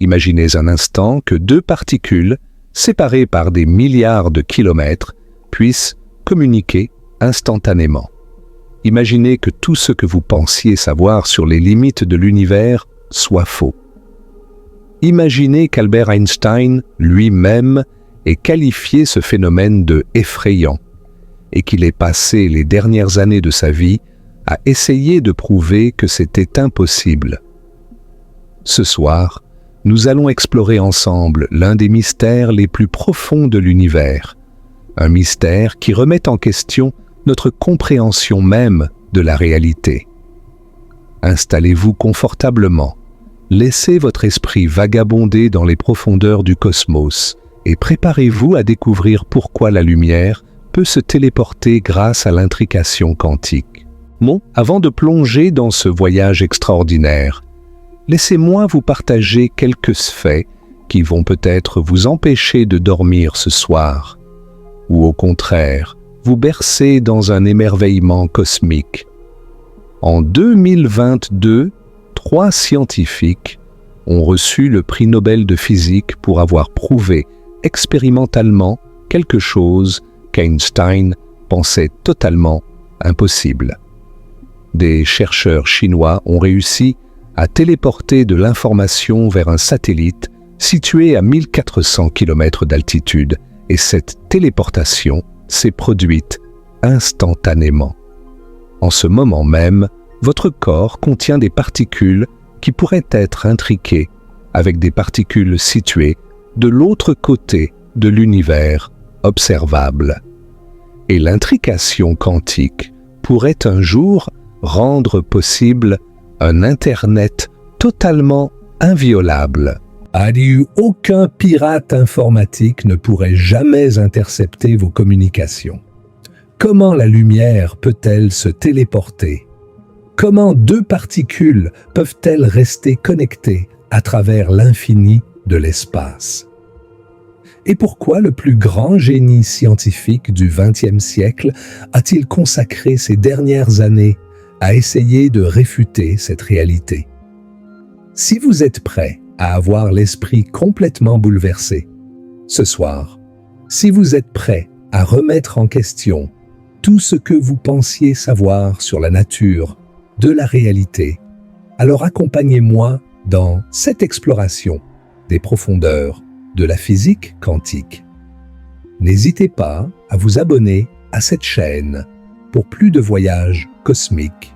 Imaginez un instant que deux particules, séparées par des milliards de kilomètres, puissent communiquer instantanément. Imaginez que tout ce que vous pensiez savoir sur les limites de l'univers soit faux. Imaginez qu'Albert Einstein, lui-même, ait qualifié ce phénomène de effrayant et qu'il ait passé les dernières années de sa vie à essayer de prouver que c'était impossible. Ce soir, nous allons explorer ensemble l'un des mystères les plus profonds de l'univers, un mystère qui remet en question notre compréhension même de la réalité. Installez-vous confortablement, laissez votre esprit vagabonder dans les profondeurs du cosmos et préparez-vous à découvrir pourquoi la lumière peut se téléporter grâce à l'intrication quantique. Bon, avant de plonger dans ce voyage extraordinaire, laissez-moi vous partager quelques faits qui vont peut-être vous empêcher de dormir ce soir, ou au contraire, vous bercer dans un émerveillement cosmique. En 2022, 3 scientifiques ont reçu le prix Nobel de physique pour avoir prouvé expérimentalement quelque chose qu'Einstein pensait totalement impossible. Des chercheurs chinois ont réussi à téléporter de l'information vers un satellite situé à 1400 km d'altitude, et cette téléportation s'est produite instantanément. En ce moment même, votre corps contient des particules qui pourraient être intriquées avec des particules situées de l'autre côté de l'univers observable. Et l'intrication quantique pourrait un jour rendre possible un Internet totalement inviolable. Aucun pirate informatique ne pourrait jamais intercepter vos communications. Comment la lumière peut-elle se téléporter? Comment deux particules peuvent-elles rester connectées à travers l'infini de l'espace? Et pourquoi le plus grand génie scientifique du XXe siècle a-t-il consacré ces dernières années à essayer de réfuter cette réalité? Si vous êtes prêt à avoir l'esprit complètement bouleversé, ce soir, si vous êtes prêt à remettre en question tout ce que vous pensiez savoir sur la nature de la réalité, alors accompagnez-moi dans cette exploration des profondeurs de la physique quantique. N'hésitez pas à vous abonner à cette chaîne pour plus de voyages cosmiques.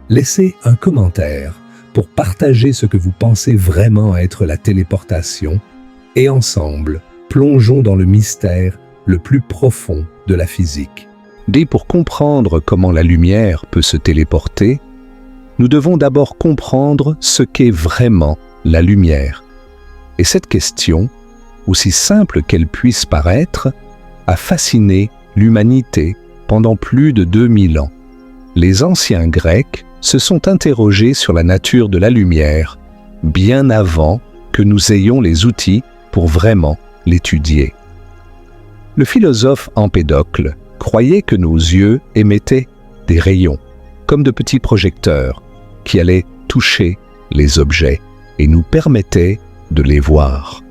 Laissez un commentaire pour partager ce que vous pensez vraiment être la téléportation et ensemble, plongeons dans le mystère le plus profond de la physique. Pour comprendre comment la lumière peut se téléporter, nous devons d'abord comprendre ce qu'est vraiment la lumière. Et cette question, aussi simple qu'elle puisse paraître, a fasciné l'humanité pendant plus de 2000 ans. Les anciens Grecs se sont interrogés sur la nature de la lumière bien avant que nous ayons les outils pour vraiment l'étudier. Le philosophe Empédocle croyait que nos yeux émettaient des rayons, comme de petits projecteurs, qui allaient toucher les objets et nous permettaient de les voir.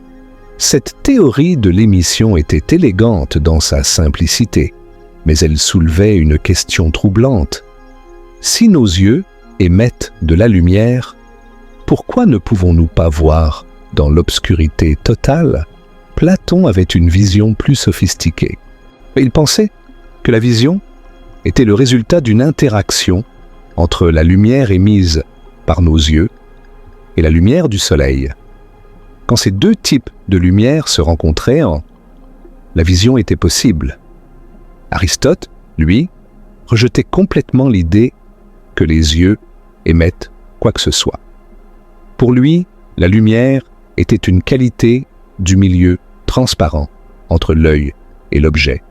Cette théorie de l'émission était élégante dans sa simplicité, mais elle soulevait une question troublante. Si nos yeux émettent de la lumière, pourquoi ne pouvons-nous pas voir dans l'obscurité totale? Platon avait une vision plus sophistiquée. Il pensait que la vision était le résultat d'une interaction entre la lumière émise par nos yeux et la lumière du soleil. Quand ces deux types de lumière se rencontraient, la vision était possible. Aristote, lui, rejetait complètement l'idée que les yeux émettent quoi que ce soit. Pour lui, la lumière était une qualité du milieu transparent entre l'œil et l'objet,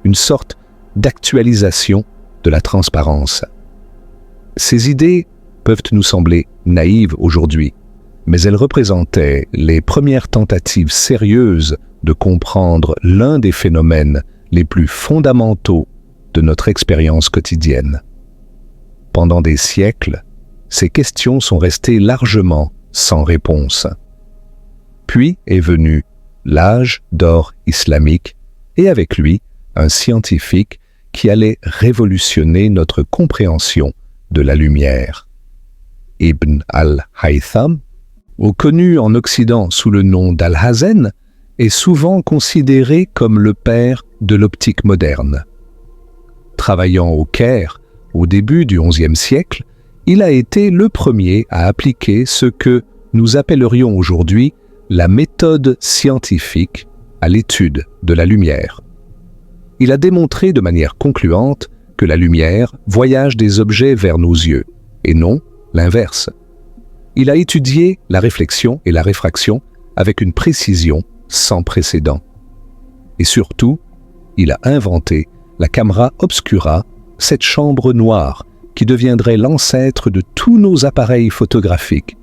une sorte d'actualisation de la transparence. Ces idées peuvent nous sembler naïves aujourd'hui, mais elles représentaient les premières tentatives sérieuses de comprendre l'un des phénomènes les plus fondamentaux de notre expérience quotidienne. Pendant des siècles, ces questions sont restées largement sans réponse. Puis est venu l'âge d'or islamique et avec lui un scientifique qui allait révolutionner notre compréhension de la lumière. Ibn al-Haytham, connu en Occident sous le nom d'Al-Hazen, est souvent considéré comme le père de l'optique moderne. Travaillant au Caire au début du XIe siècle, il a été le premier à appliquer ce que nous appellerions aujourd'hui la méthode scientifique à l'étude de la lumière. Il a démontré de manière concluante que la lumière voyage des objets vers nos yeux, et non l'inverse. Il a étudié la réflexion et la réfraction avec une précision sans précédent. Et surtout, il a inventé la camera obscura, cette chambre noire qui deviendrait l'ancêtre de tous nos appareils photographiques.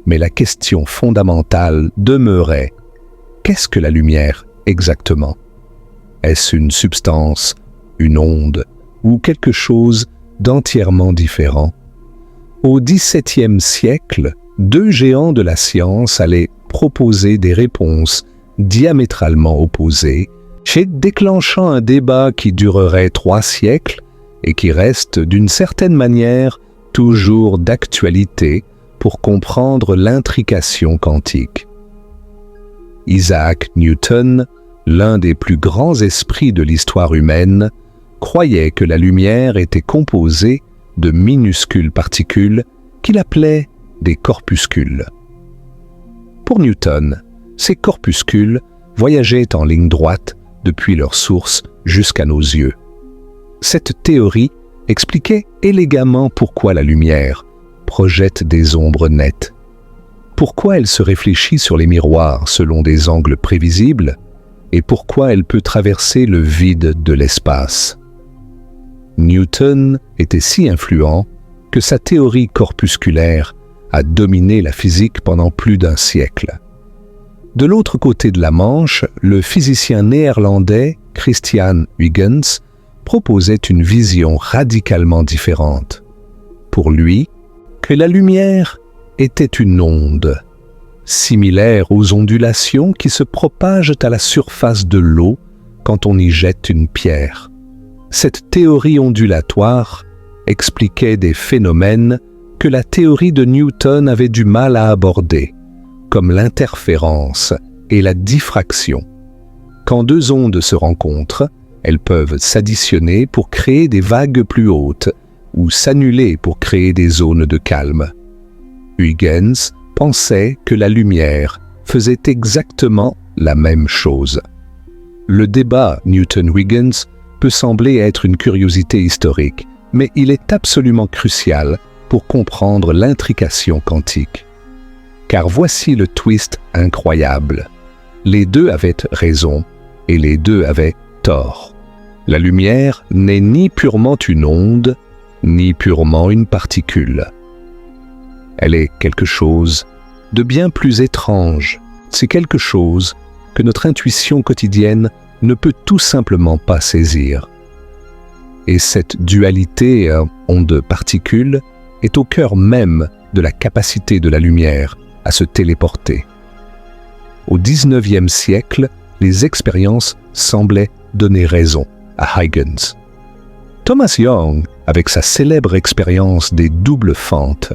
Mais la question fondamentale demeurait: qu'est-ce que la lumière exactement? Est-ce une substance, une onde ou quelque chose d'entièrement différent? Au XVIIe siècle, deux géants de la science allaient proposer des réponses diamétralement opposées, déclenchant un débat qui durerait 3 siècles et qui reste d'une certaine manière toujours d'actualité pour comprendre l'intrication quantique. Isaac Newton, l'un des plus grands esprits de l'histoire humaine, croyait que la lumière était composée de minuscules particules qu'il appelait des corpuscules. Pour Newton, ces corpuscules voyageaient en ligne droite depuis leur source jusqu'à nos yeux. Cette théorie expliquait élégamment pourquoi la lumière projette des ombres nettes, pourquoi elle se réfléchit sur les miroirs selon des angles prévisibles et pourquoi elle peut traverser le vide de l'espace. Newton était si influent que sa théorie corpusculaire a dominé la physique pendant plus d'un siècle. De l'autre côté de la Manche, le physicien néerlandais Christian Huygens proposait une vision radicalement différente. Pour lui, que la lumière était une onde, similaire aux ondulations qui se propagent à la surface de l'eau quand on y jette une pierre. Cette théorie ondulatoire expliquait des phénomènes que la théorie de Newton avait du mal à aborder, comme l'interférence et la diffraction. Quand deux ondes se rencontrent, elles peuvent s'additionner pour créer des vagues plus hautes ou s'annuler pour créer des zones de calme. Huygens pensait que la lumière faisait exactement la même chose. Le débat Newton-Huygens peut sembler être une curiosité historique, mais il est absolument crucial pour comprendre l'intrication quantique. Car voici le twist incroyable. Les deux avaient raison et les deux avaient tort. La lumière n'est ni purement une onde, ni purement une particule. Elle est quelque chose de bien plus étrange. C'est quelque chose que notre intuition quotidienne ne peut tout simplement pas saisir. Et cette dualité onde-particule est au cœur même de la capacité de la lumière à se téléporter. Au XIXe siècle, les expériences semblaient donner raison à Huygens. Thomas Young, avec sa célèbre expérience des doubles fentes,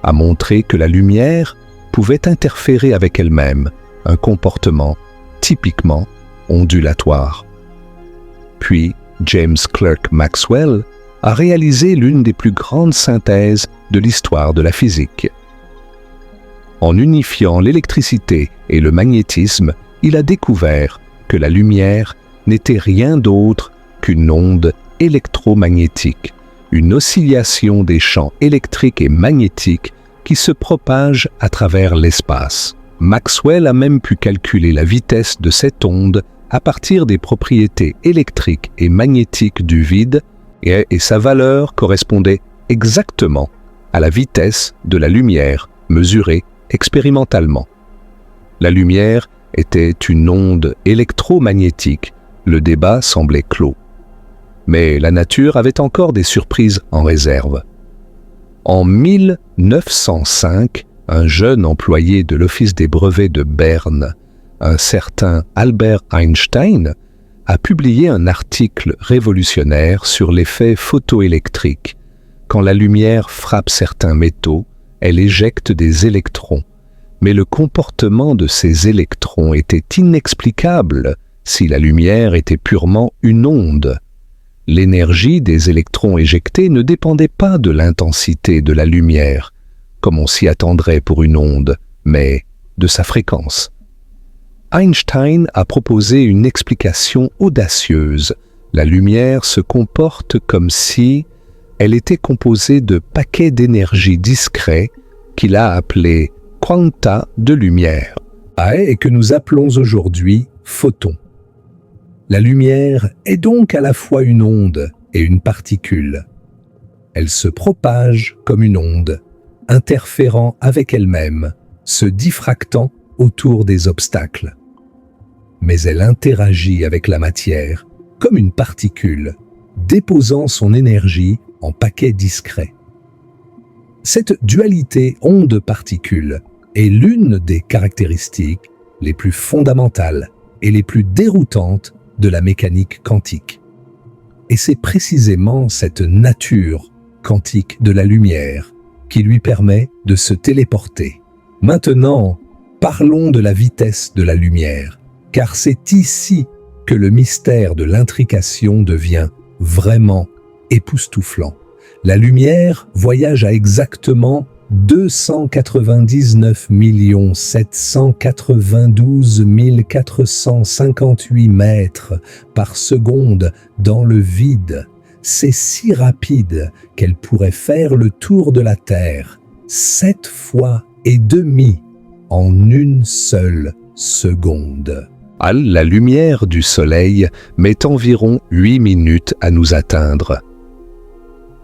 a montré que la lumière pouvait interférer avec elle-même, un comportement typiquement ondulatoire. Puis, James Clerk Maxwell a réalisé l'une des plus grandes synthèses de l'histoire de la physique. En unifiant l'électricité et le magnétisme, il a découvert que la lumière n'était rien d'autre qu'une onde électromagnétique, une oscillation des champs électriques et magnétiques qui se propage à travers l'espace. Maxwell a même pu calculer la vitesse de cette onde à partir des propriétés électriques et magnétiques du vide, et sa valeur correspondait exactement à la vitesse de la lumière mesurée expérimentalement. La lumière était une onde électromagnétique, le débat semblait clos. Mais la nature avait encore des surprises en réserve. En 1905, un jeune employé de l'Office des brevets de Berne, un certain Albert Einstein, a publié un article révolutionnaire sur l'effet photoélectrique. Quand la lumière frappe certains métaux, elle éjecte des électrons. Mais le comportement de ces électrons était inexplicable si la lumière était purement une onde. L'énergie des électrons éjectés ne dépendait pas de l'intensité de la lumière, comme on s'y attendrait pour une onde, mais de sa fréquence. Einstein a proposé une explication audacieuse. La lumière se comporte comme si elle était composée de paquets d'énergie discrets qu'il a appelés quanta de lumière, et que nous appelons aujourd'hui photons. La lumière est donc à la fois une onde et une particule. Elle se propage comme une onde, interférant avec elle-même, se diffractant autour des obstacles. Mais elle interagit avec la matière comme une particule, déposant son énergie en paquets discrets. Cette dualité onde-particule est l'une des caractéristiques les plus fondamentales et les plus déroutantes de la mécanique quantique. Et c'est précisément cette nature quantique de la lumière qui lui permet de se téléporter. Maintenant, parlons de la vitesse de la lumière, car c'est ici que le mystère de l'intrication devient vraiment époustouflant. La lumière voyage à exactement 299 792 458 mètres par seconde dans le vide. C'est si rapide qu'elle pourrait faire le tour de la Terre 7 fois et demie en une seule seconde. La lumière du Soleil met environ 8 minutes à nous atteindre.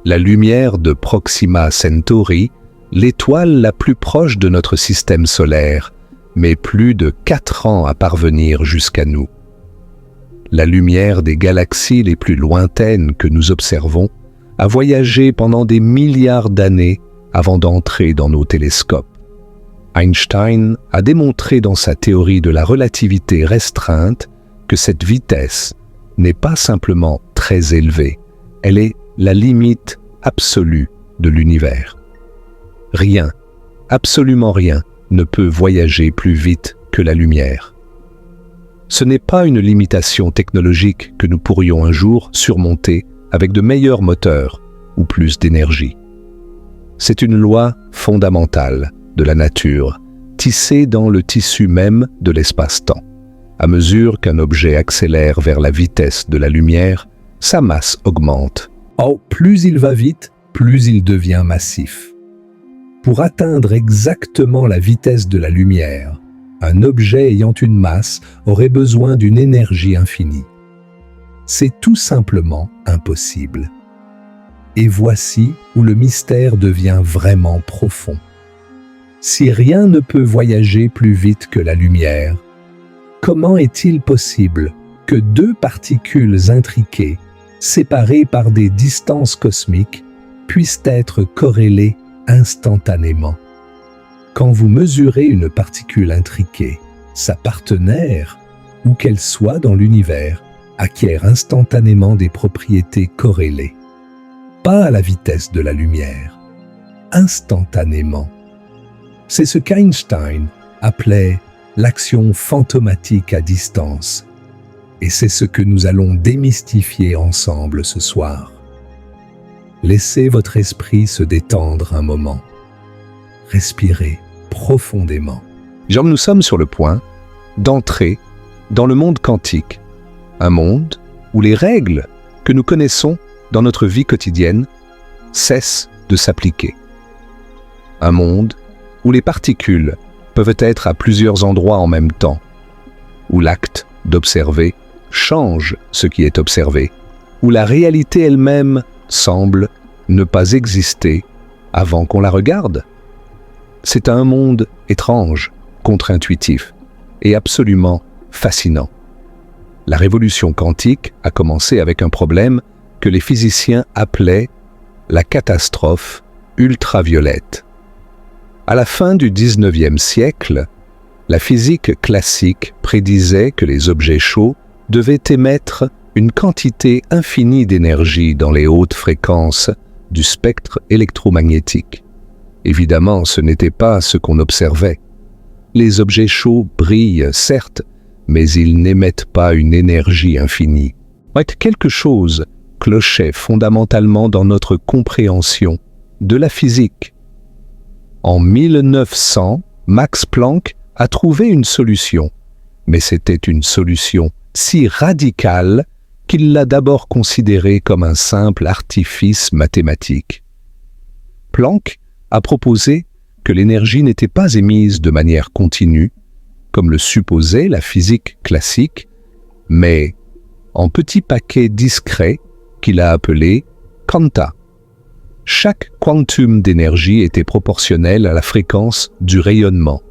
La lumière de Proxima Centauri, l'étoile la plus proche de notre système solaire, met plus de 4 ans à parvenir jusqu'à nous. La lumière des galaxies les plus lointaines que nous observons a voyagé pendant des milliards d'années avant d'entrer dans nos télescopes. Einstein a démontré dans sa théorie de la relativité restreinte que cette vitesse n'est pas simplement très élevée, elle est la limite absolue de l'univers. Rien, absolument rien, ne peut voyager plus vite que la lumière. Ce n'est pas une limitation technologique que nous pourrions un jour surmonter avec de meilleurs moteurs ou plus d'énergie. C'est une loi fondamentale de la nature, tissée dans le tissu même de l'espace-temps. À mesure qu'un objet accélère vers la vitesse de la lumière, sa masse augmente. Plus il va vite, plus il devient massif. Pour atteindre exactement la vitesse de la lumière, un objet ayant une masse aurait besoin d'une énergie infinie. C'est tout simplement impossible. Et voici où le mystère devient vraiment profond. Si rien ne peut voyager plus vite que la lumière, comment est-il possible que deux particules intriquées, séparées par des distances cosmiques, puissent être corrélées instantanément? Quand vous mesurez une particule intriquée, sa partenaire, où qu'elle soit dans l'univers, acquiert instantanément des propriétés corrélées. Pas à la vitesse de la lumière, instantanément. C'est ce qu'Einstein appelait l'action fantomatique à distance. Et c'est ce que nous allons démystifier ensemble ce soir. Laissez votre esprit se détendre un moment. Respirez profondément. Nous sommes sur le point d'entrer dans le monde quantique, un monde où les règles que nous connaissons dans notre vie quotidienne cessent de s'appliquer. Un monde où les particules peuvent être à plusieurs endroits en même temps, où l'acte d'observer change ce qui est observé, où la réalité elle-même semble ne pas exister avant qu'on la regarde. C'est un monde étrange, contre-intuitif et absolument fascinant. La révolution quantique a commencé avec un problème que les physiciens appelaient la catastrophe ultraviolette. À la fin du XIXe siècle, la physique classique prédisait que les objets chauds devaient émettre une quantité infinie d'énergie dans les hautes fréquences du spectre électromagnétique. Évidemment, ce n'était pas ce qu'on observait. Les objets chauds brillent, certes, mais ils n'émettent pas une énergie infinie. Quelque chose clochait fondamentalement dans notre compréhension de la physique. En 1900, Max Planck a trouvé une solution, mais c'était une solution si radicale qu'il l'a d'abord considérée comme un simple artifice mathématique. Planck a proposé que l'énergie n'était pas émise de manière continue, comme le supposait la physique classique, mais en petits paquets discrets qu'il a appelés quanta. Chaque quantum d'énergie était proportionnel à la fréquence du rayonnement.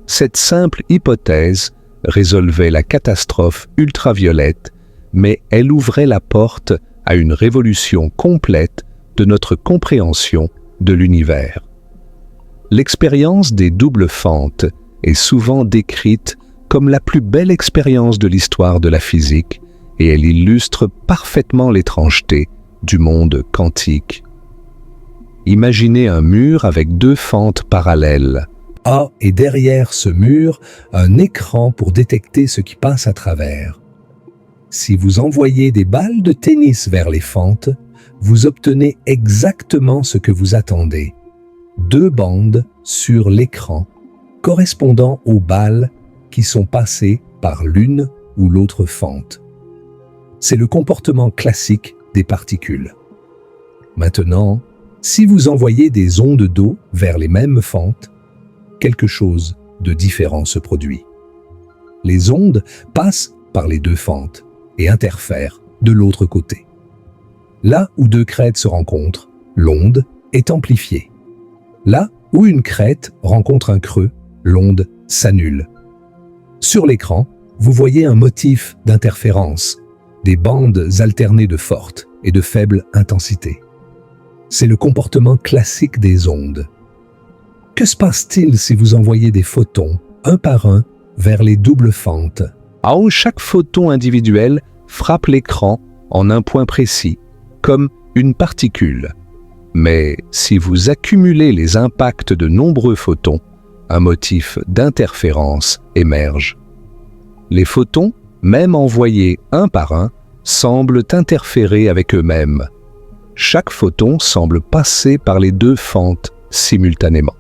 Cette simple hypothèse résolvait la catastrophe ultraviolette, mais elle ouvrait la porte à une révolution complète de notre compréhension de l'univers. L'expérience des doubles fentes est souvent décrite comme la plus belle expérience de l'histoire de la physique et elle illustre parfaitement l'étrangeté du monde quantique. Imaginez un mur avec deux fentes parallèles. Et derrière ce mur, un écran pour détecter ce qui passe à travers. Si vous envoyez des balles de tennis vers les fentes, vous obtenez exactement ce que vous attendez. Deux bandes sur l'écran correspondant aux balles qui sont passées par l'une ou l'autre fente. C'est le comportement classique des particules. Maintenant, si vous envoyez des ondes d'eau vers les mêmes fentes, quelque chose de différent se produit. Les ondes passent par les deux fentes et interfèrent de l'autre côté. Là où deux crêtes se rencontrent, l'onde est amplifiée. Là où une crête rencontre un creux, l'onde s'annule. Sur l'écran, vous voyez un motif d'interférence, des bandes alternées de forte et de faible intensité. C'est le comportement classique des ondes. Que se passe-t-il si vous envoyez des photons, un par un, vers les doubles fentes? Chaque photon individuel frappe l'écran en un point précis, comme une particule. Mais si vous accumulez les impacts de nombreux photons, un motif d'interférence émerge. Les photons, même envoyés un par un, semblent interférer avec eux-mêmes. Chaque photon semble passer par les deux fentes simultanément.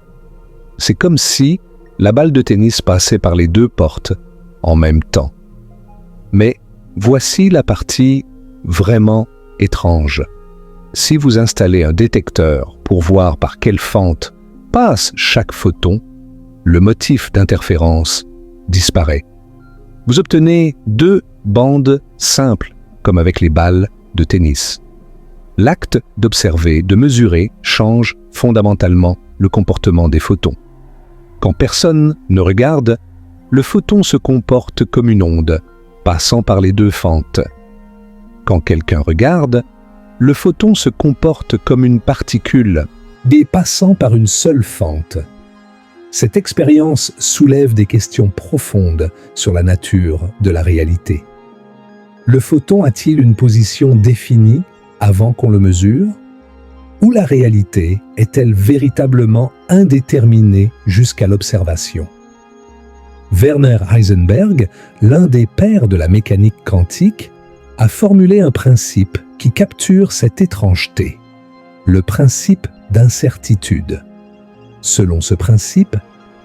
C'est comme si la balle de tennis passait par les deux portes en même temps. Mais voici la partie vraiment étrange. Si vous installez un détecteur pour voir par quelle fente passe chaque photon, le motif d'interférence disparaît. Vous obtenez deux bandes simples, comme avec les balles de tennis. L'acte d'observer, de mesurer, change fondamentalement le comportement des photons. Quand personne ne regarde, le photon se comporte comme une onde, passant par les deux fentes. Quand quelqu'un regarde, le photon se comporte comme une particule, dépassant par une seule fente. Cette expérience soulève des questions profondes sur la nature de la réalité. Le photon a-t-il une position définie avant qu'on le mesure? Ou la réalité est-elle véritablement indéterminée jusqu'à l'observation? Werner Heisenberg, l'un des pères de la mécanique quantique, a formulé un principe qui capture cette étrangeté, le principe d'incertitude. Selon ce principe,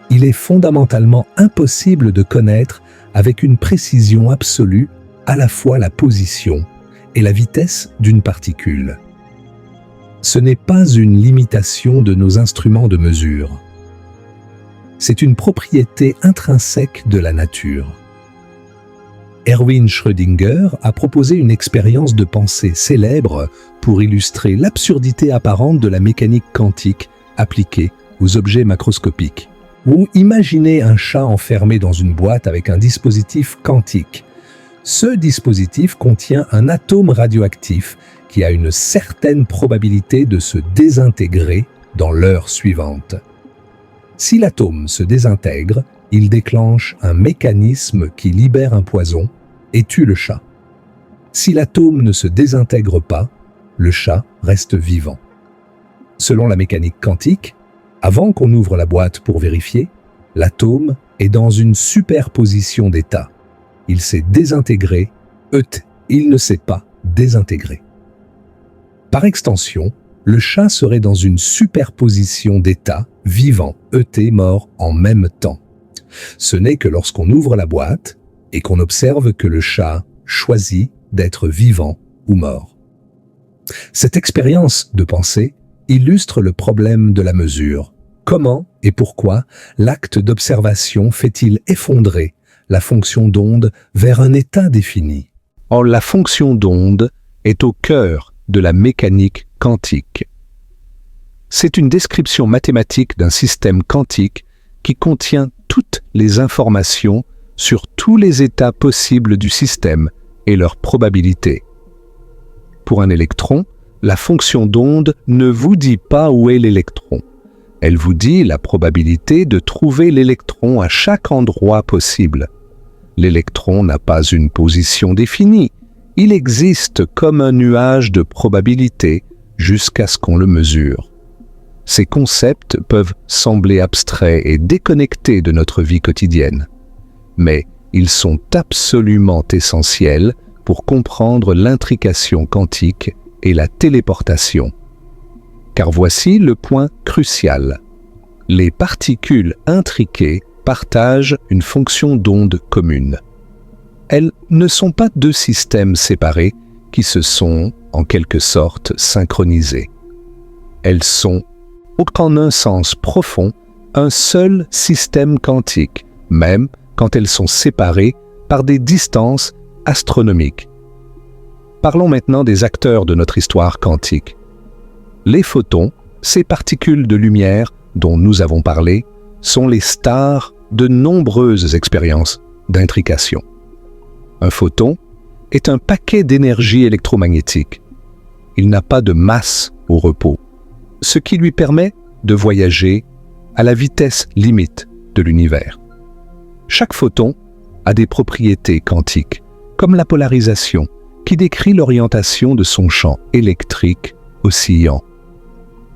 il est fondamentalement impossible de connaître avec une précision absolue à la fois la position et la vitesse d'une particule. Ce n'est pas une limitation de nos instruments de mesure. C'est une propriété intrinsèque de la nature. Erwin Schrödinger a proposé une expérience de pensée célèbre pour illustrer l'absurdité apparente de la mécanique quantique appliquée aux objets macroscopiques. Ou imaginez un chat enfermé dans une boîte avec un dispositif quantique. Ce dispositif contient un atome radioactif qui a une certaine probabilité de se désintégrer dans l'heure suivante. Si l'atome se désintègre, il déclenche un mécanisme qui libère un poison et tue le chat. Si l'atome ne se désintègre pas, le chat reste vivant. Selon la mécanique quantique, avant qu'on ouvre la boîte pour vérifier, l'atome est dans une superposition d'états. Il s'est désintégré, il ne s'est pas désintégré. Par extension, le chat serait dans une superposition d'états vivant, mort en même temps. Ce n'est que lorsqu'on ouvre la boîte et qu'on observe que le chat choisit d'être vivant ou mort. Cette expérience de pensée illustre le problème de la mesure. Comment et pourquoi l'acte d'observation fait-il effondrer la fonction d'onde vers un état défini? Or, la fonction d'onde est au cœur de la mécanique quantique. C'est une description mathématique d'un système quantique qui contient toutes les informations sur tous les états possibles du système et leurs probabilités. Pour un électron, la fonction d'onde ne vous dit pas où est l'électron. Elle vous dit la probabilité de trouver l'électron à chaque endroit possible. L'électron n'a pas une position définie. Il existe comme un nuage de probabilités jusqu'à ce qu'on le mesure. Ces concepts peuvent sembler abstraits et déconnectés de notre vie quotidienne, mais ils sont absolument essentiels pour comprendre l'intrication quantique et la téléportation. Car voici le point crucial. Les particules intriquées partagent une fonction d'onde commune. Elles ne sont pas deux systèmes séparés qui se sont, en quelque sorte, synchronisés. Elles sont, en un sens profond, un seul système quantique, même quand elles sont séparées par des distances astronomiques. Parlons maintenant des acteurs de notre histoire quantique. Les photons, ces particules de lumière dont nous avons parlé, sont les stars de nombreuses expériences d'intrication. Un photon est un paquet d'énergie électromagnétique. Il n'a pas de masse au repos, ce qui lui permet de voyager à la vitesse limite de l'univers. Chaque photon a des propriétés quantiques, comme la polarisation, qui décrit l'orientation de son champ électrique oscillant.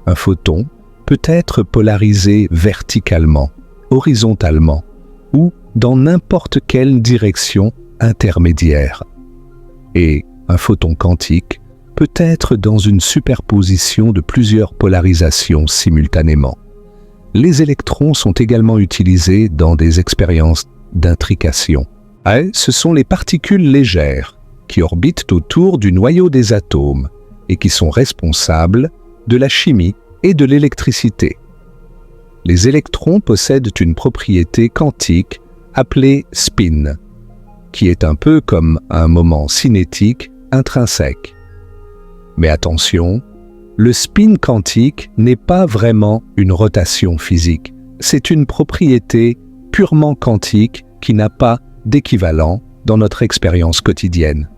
Un photon peut être polarisé verticalement, horizontalement ou dans n'importe quelle direction intermédiaire. Et un photon quantique peut être dans une superposition de plusieurs polarisations simultanément. Les électrons sont également utilisés dans des expériences d'intrication. Ce sont les particules légères qui orbitent autour du noyau des atomes et qui sont responsables de la chimie et de l'électricité. Les électrons possèdent une propriété quantique appelée spin, qui est un peu comme un moment cinétique intrinsèque. Mais attention, le spin quantique n'est pas vraiment une rotation physique. C'est une propriété purement quantique qui n'a pas d'équivalent dans notre expérience quotidienne.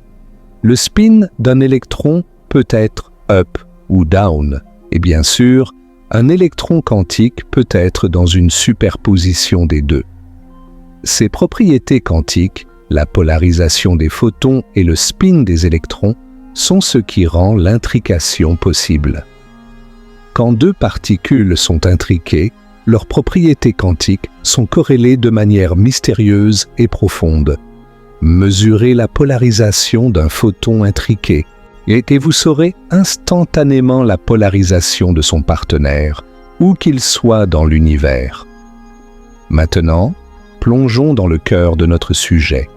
Le spin d'un électron peut être up ou down, et bien sûr, un électron quantique peut être dans une superposition des deux. Ces propriétés quantiques, la polarisation des photons et le spin des électrons, sont ce qui rend l'intrication possible. Quand deux particules sont intriquées, leurs propriétés quantiques sont corrélées de manière mystérieuse et profonde. Mesurez la polarisation d'un photon intriqué et vous saurez instantanément la polarisation de son partenaire, où qu'il soit dans l'univers. Maintenant, plongeons dans le cœur de notre sujet.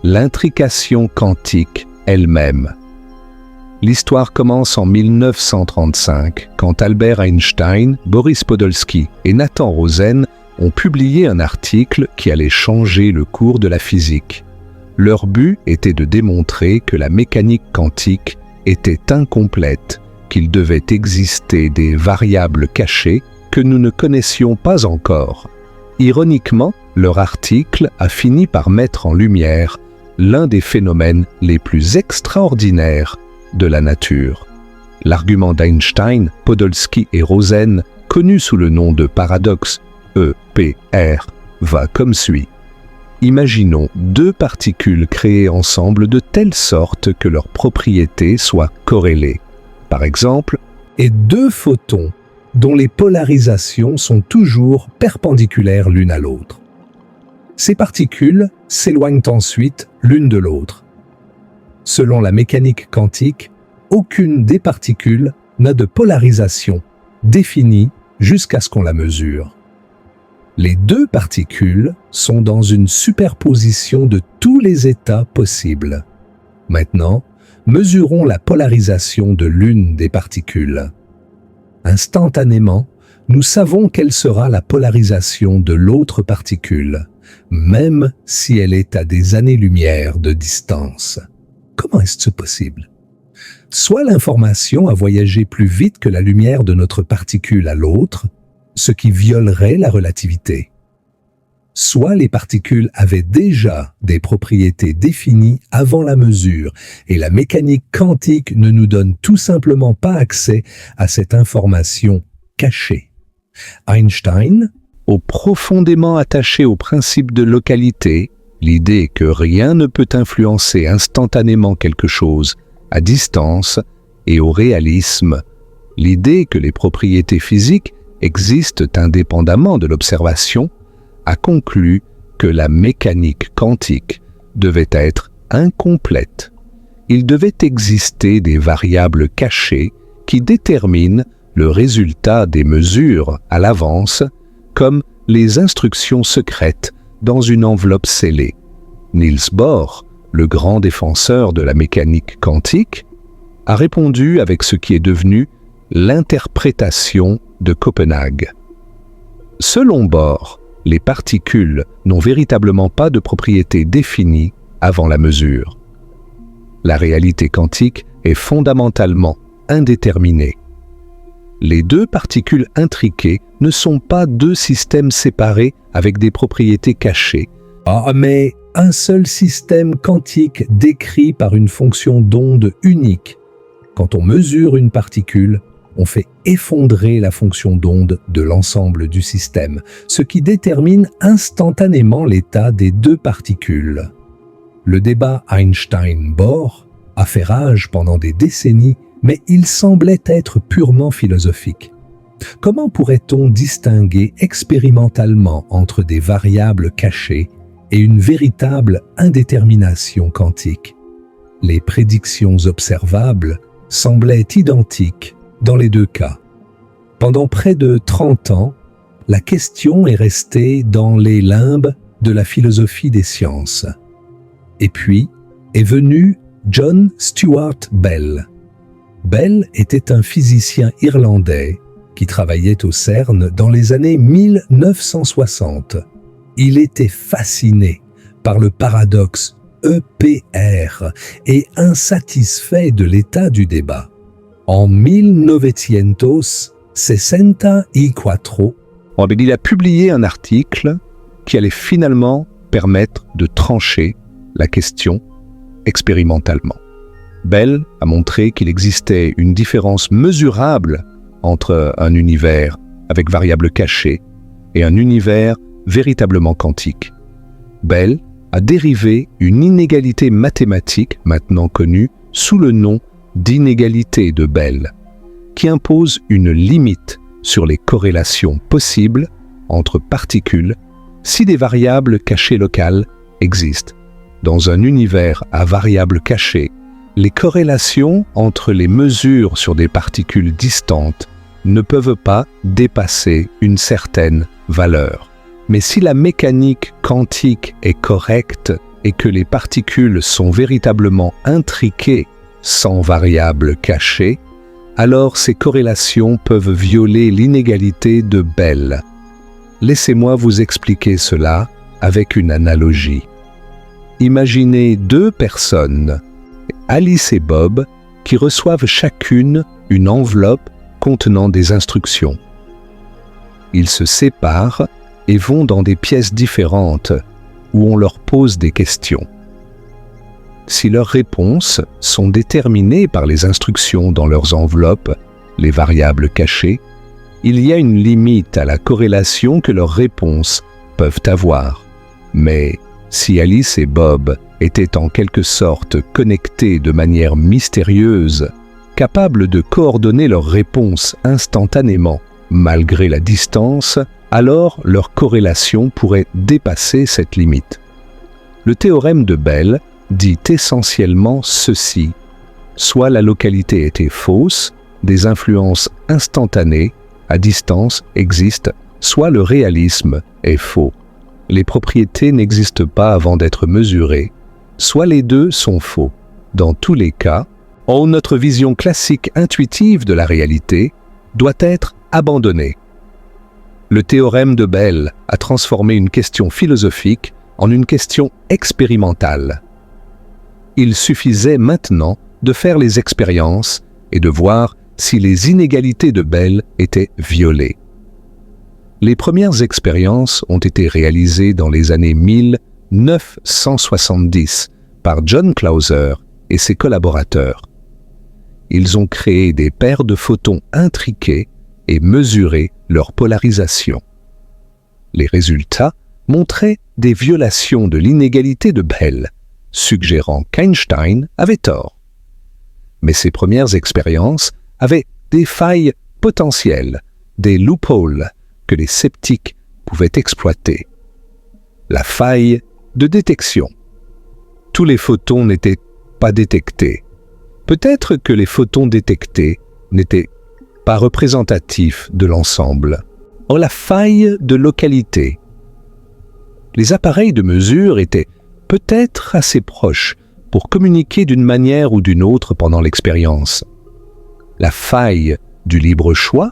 L'intrication quantique elle-même. L'histoire commence en 1935, quand Albert Einstein, Boris Podolsky et Nathan Rosen ont publié un article qui allait changer le cours de la physique. Leur but était de démontrer que la mécanique quantique était incomplète, qu'il devait exister des variables cachées que nous ne connaissions pas encore. Ironiquement, leur article a fini par mettre en lumière l'un des phénomènes les plus extraordinaires de la nature. L'argument d'Einstein, Podolsky et Rosen, connu sous le nom de paradoxe EPR va comme suit. Imaginons deux particules créées ensemble de telle sorte que leurs propriétés soient corrélées. Par exemple, et deux photons dont les polarisations sont toujours perpendiculaires l'une à l'autre. Ces particules s'éloignent ensuite l'une de l'autre. Selon la mécanique quantique, aucune des particules n'a de polarisation définie jusqu'à ce qu'on la mesure. Les deux particules sont dans une superposition de tous les états possibles. Maintenant, mesurons la polarisation de l'une des particules. Instantanément, nous savons quelle sera la polarisation de l'autre particule, même si elle est à des années-lumière de distance. Comment est-ce possible? Soit l'information a voyagé plus vite que la lumière de notre particule à l'autre, ce qui violerait la relativité. Soit les particules avaient déjà des propriétés définies avant la mesure et la mécanique quantique ne nous donne tout simplement pas accès à cette information cachée. Einstein, profondément attaché au principe de localité, l'idée que rien ne peut influencer instantanément quelque chose à distance, et au réalisme, l'idée que les propriétés physiques existent indépendamment de l'observation, a conclu que la mécanique quantique devait être incomplète. Il devait exister des variables cachées qui déterminent le résultat des mesures à l'avance, comme les instructions secrètes dans une enveloppe scellée. Niels Bohr, le grand défenseur de la mécanique quantique, a répondu avec ce qui est devenu l'interprétation de Copenhague. Selon Bohr, les particules n'ont véritablement pas de propriétés définies avant la mesure. La réalité quantique est fondamentalement indéterminée. Les deux particules intriquées ne sont pas deux systèmes séparés avec des propriétés cachées, mais un seul système quantique décrit par une fonction d'onde unique. Quand on mesure une particule, on fait effondrer la fonction d'onde de l'ensemble du système, ce qui détermine instantanément l'état des deux particules. Le débat Einstein-Bohr a fait rage pendant des décennies, mais il semblait être purement philosophique. Comment pourrait-on distinguer expérimentalement entre des variables cachées et une véritable indétermination quantique? Les prédictions observables semblaient identiques dans les deux cas. Pendant près de 30 ans, la question est restée dans les limbes de la philosophie des sciences. Et puis est venu John Stuart Bell. Bell était un physicien irlandais qui travaillait au CERN dans les années 1960. Il était fasciné par le paradoxe EPR et insatisfait de l'état du débat. En 1964, il a publié un article qui allait finalement permettre de trancher la question expérimentalement. Bell a montré qu'il existait une différence mesurable entre un univers avec variables cachées et un univers véritablement quantique. Bell a dérivé une inégalité mathématique maintenant connue sous le nom d'inégalité de Bell, qui impose une limite sur les corrélations possibles entre particules si des variables cachées locales existent. Dans un univers à variables cachées, les corrélations entre les mesures sur des particules distantes ne peuvent pas dépasser une certaine valeur. Mais si la mécanique quantique est correcte et que les particules sont véritablement intriquées sans variables cachées, alors ces corrélations peuvent violer l'inégalité de Bell. Laissez-moi vous expliquer cela avec une analogie. Imaginez deux personnes, Alice et Bob, qui reçoivent chacune une enveloppe contenant des instructions. Ils se séparent et vont dans des pièces différentes où on leur pose des questions. Si leurs réponses sont déterminées par les instructions dans leurs enveloppes, les variables cachées, il y a une limite à la corrélation que leurs réponses peuvent avoir. Mais si Alice et Bob étaient en quelque sorte connectés de manière mystérieuse, capables de coordonner leurs réponses instantanément, malgré la distance, alors leur corrélation pourrait dépasser cette limite. Le théorème de Bell dit essentiellement ceci: soit la localité était fausse, des influences instantanées à distance existent, soit le réalisme est faux. Les propriétés n'existent pas avant d'être mesurées, soit les deux sont faux. Dans tous les cas, notre vision classique intuitive de la réalité doit être abandonnée. Le théorème de Bell a transformé une question philosophique en une question expérimentale. Il suffisait maintenant de faire les expériences et de voir si les inégalités de Bell étaient violées. Les premières expériences ont été réalisées dans les années 1970 par John Clauser et ses collaborateurs. Ils ont créé des paires de photons intriqués et mesuré leur polarisation. Les résultats montraient des violations de l'inégalité de Bell, suggérant qu'Einstein avait tort. Mais ces premières expériences avaient des failles potentielles, des loopholes que les sceptiques pouvaient exploiter. La faille de détection. Tous les photons n'étaient pas détectés. Peut-être que les photons détectés n'étaient pas représentatifs de l'ensemble. La faille de localité. Les appareils de mesure étaient peut-être assez proches pour communiquer d'une manière ou d'une autre pendant l'expérience. La faille du libre choix.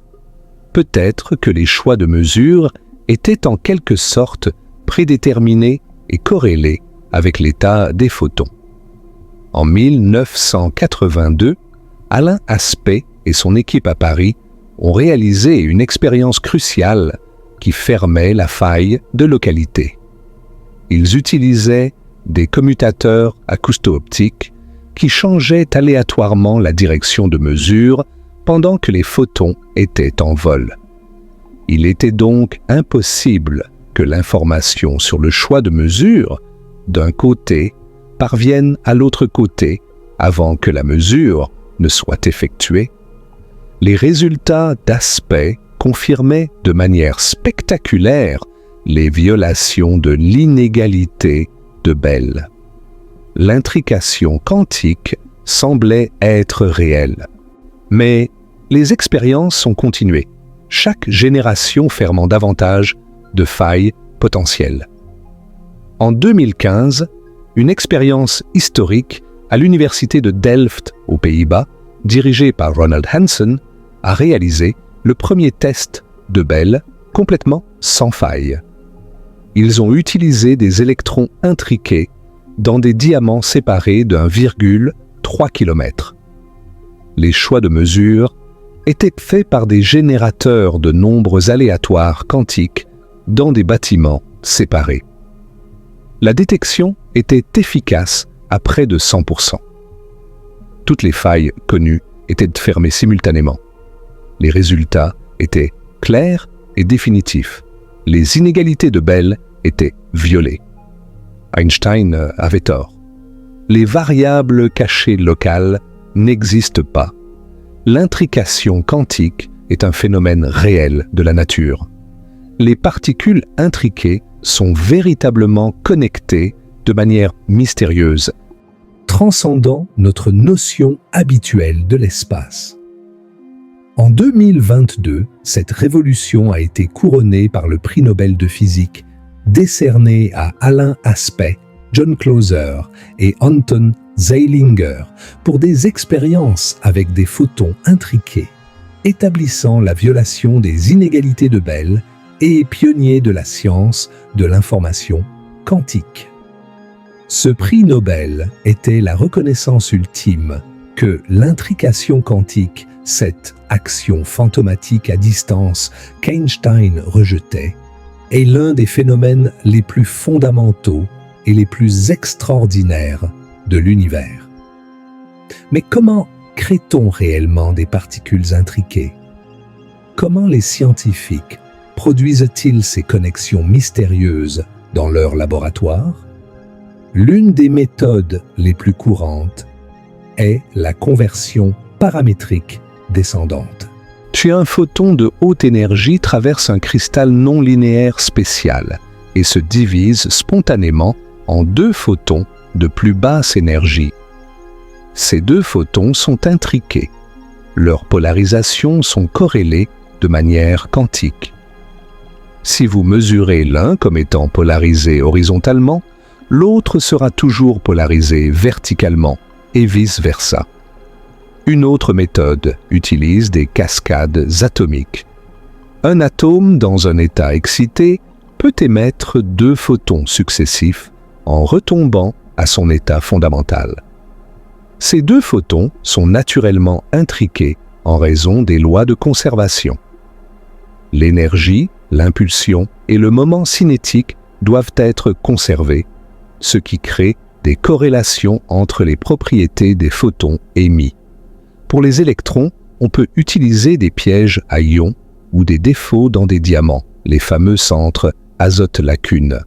Peut-être que les choix de mesure étaient en quelque sorte prédéterminés et corrélés avec l'état des photons. En 1982, Alain Aspect et son équipe à Paris ont réalisé une expérience cruciale qui fermait la faille de localité. Ils utilisaient des commutateurs acousto-optiques qui changeaient aléatoirement la direction de mesure pendant que les photons étaient en vol. Il était donc impossible que l'information sur le choix de mesure d'un côté parvienne à l'autre côté avant que la mesure ne soit effectuée. Les résultats d'Aspect confirmaient de manière spectaculaire les violations de l'inégalité de Bell. L'intrication quantique semblait être réelle. Mais les expériences ont continué, chaque génération fermant davantage de failles potentielles. En 2015, une expérience historique à l'université de Delft aux Pays-Bas, dirigée par Ronald Hansen, a réalisé le premier test de Bell complètement sans faille. Ils ont utilisé des électrons intriqués dans des diamants séparés d'1,3 km. Les choix de mesure étaient faits par des générateurs de nombres aléatoires quantiques dans des bâtiments séparés. La détection était efficace à près de 100%. Toutes les failles connues étaient fermées simultanément. Les résultats étaient clairs et définitifs. Les inégalités de Bell étaient violées. Einstein avait tort. Les variables cachées locales n'existent pas. L'intrication quantique est un phénomène réel de la nature. Les particules intriquées sont véritablement connectées de manière mystérieuse, transcendant notre notion habituelle de l'espace. En 2022, cette révolution a été couronnée par le prix Nobel de physique, décerné à Alain Aspect, John Clauser et Anton Zeilinger pour des expériences avec des photons intriqués, établissant la violation des inégalités de Bell et pionnier de la science de l'information quantique. Ce prix Nobel était la reconnaissance ultime que l'intrication quantique, cette action fantomatique à distance qu'Einstein rejetait, est l'un des phénomènes les plus fondamentaux et les plus extraordinaires de l'univers. Mais comment crée-t-on réellement des particules intriquées? comment les scientifiques produisent-ils ces connexions mystérieuses dans leur laboratoire? L'une des méthodes les plus courantes est la conversion paramétrique descendante. Si un photon de haute énergie traverse un cristal non linéaire spécial et se divise spontanément en deux photons de plus basse énergie. Ces deux photons sont intriqués. Leurs polarisations sont corrélées de manière quantique. Si vous mesurez l'un comme étant polarisé horizontalement, l'autre sera toujours polarisé verticalement et vice-versa. Une autre méthode utilise des cascades atomiques. Un atome dans un état excité peut émettre deux photons successifs en retombant à son état fondamental. Ces deux photons sont naturellement intriqués en raison des lois de conservation. L'énergie, l'impulsion et le moment cinétique doivent être conservés, ce qui crée des corrélations entre les propriétés des photons émis. Pour les électrons, on peut utiliser des pièges à ions ou des défauts dans des diamants, les fameux centres azote-lacune.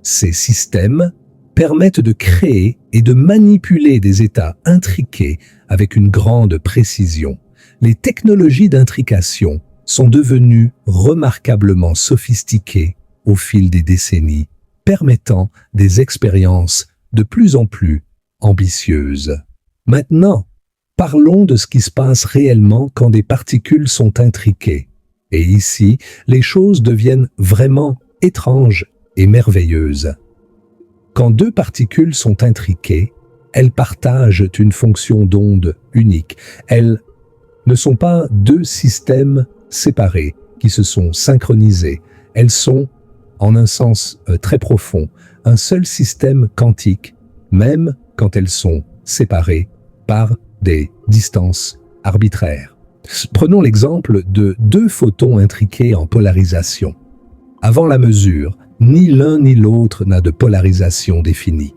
Ces systèmes permettent de créer et de manipuler des états intriqués avec une grande précision. Les technologies d'intrication sont devenues remarquablement sophistiquées au fil des décennies, permettant des expériences de plus en plus ambitieuses. Maintenant, parlons de ce qui se passe réellement quand des particules sont intriquées. Et ici, les choses deviennent vraiment étranges et merveilleuses. Quand deux particules sont intriquées, elles partagent une fonction d'onde unique. Elles ne sont pas deux systèmes séparés qui se sont synchronisés. Elles sont, en un sens très profond, un seul système quantique, même quand elles sont séparées par des distances arbitraires. Prenons l'exemple de deux photons intriqués en polarisation. Avant la mesure, ni l'un ni l'autre n'a de polarisation définie.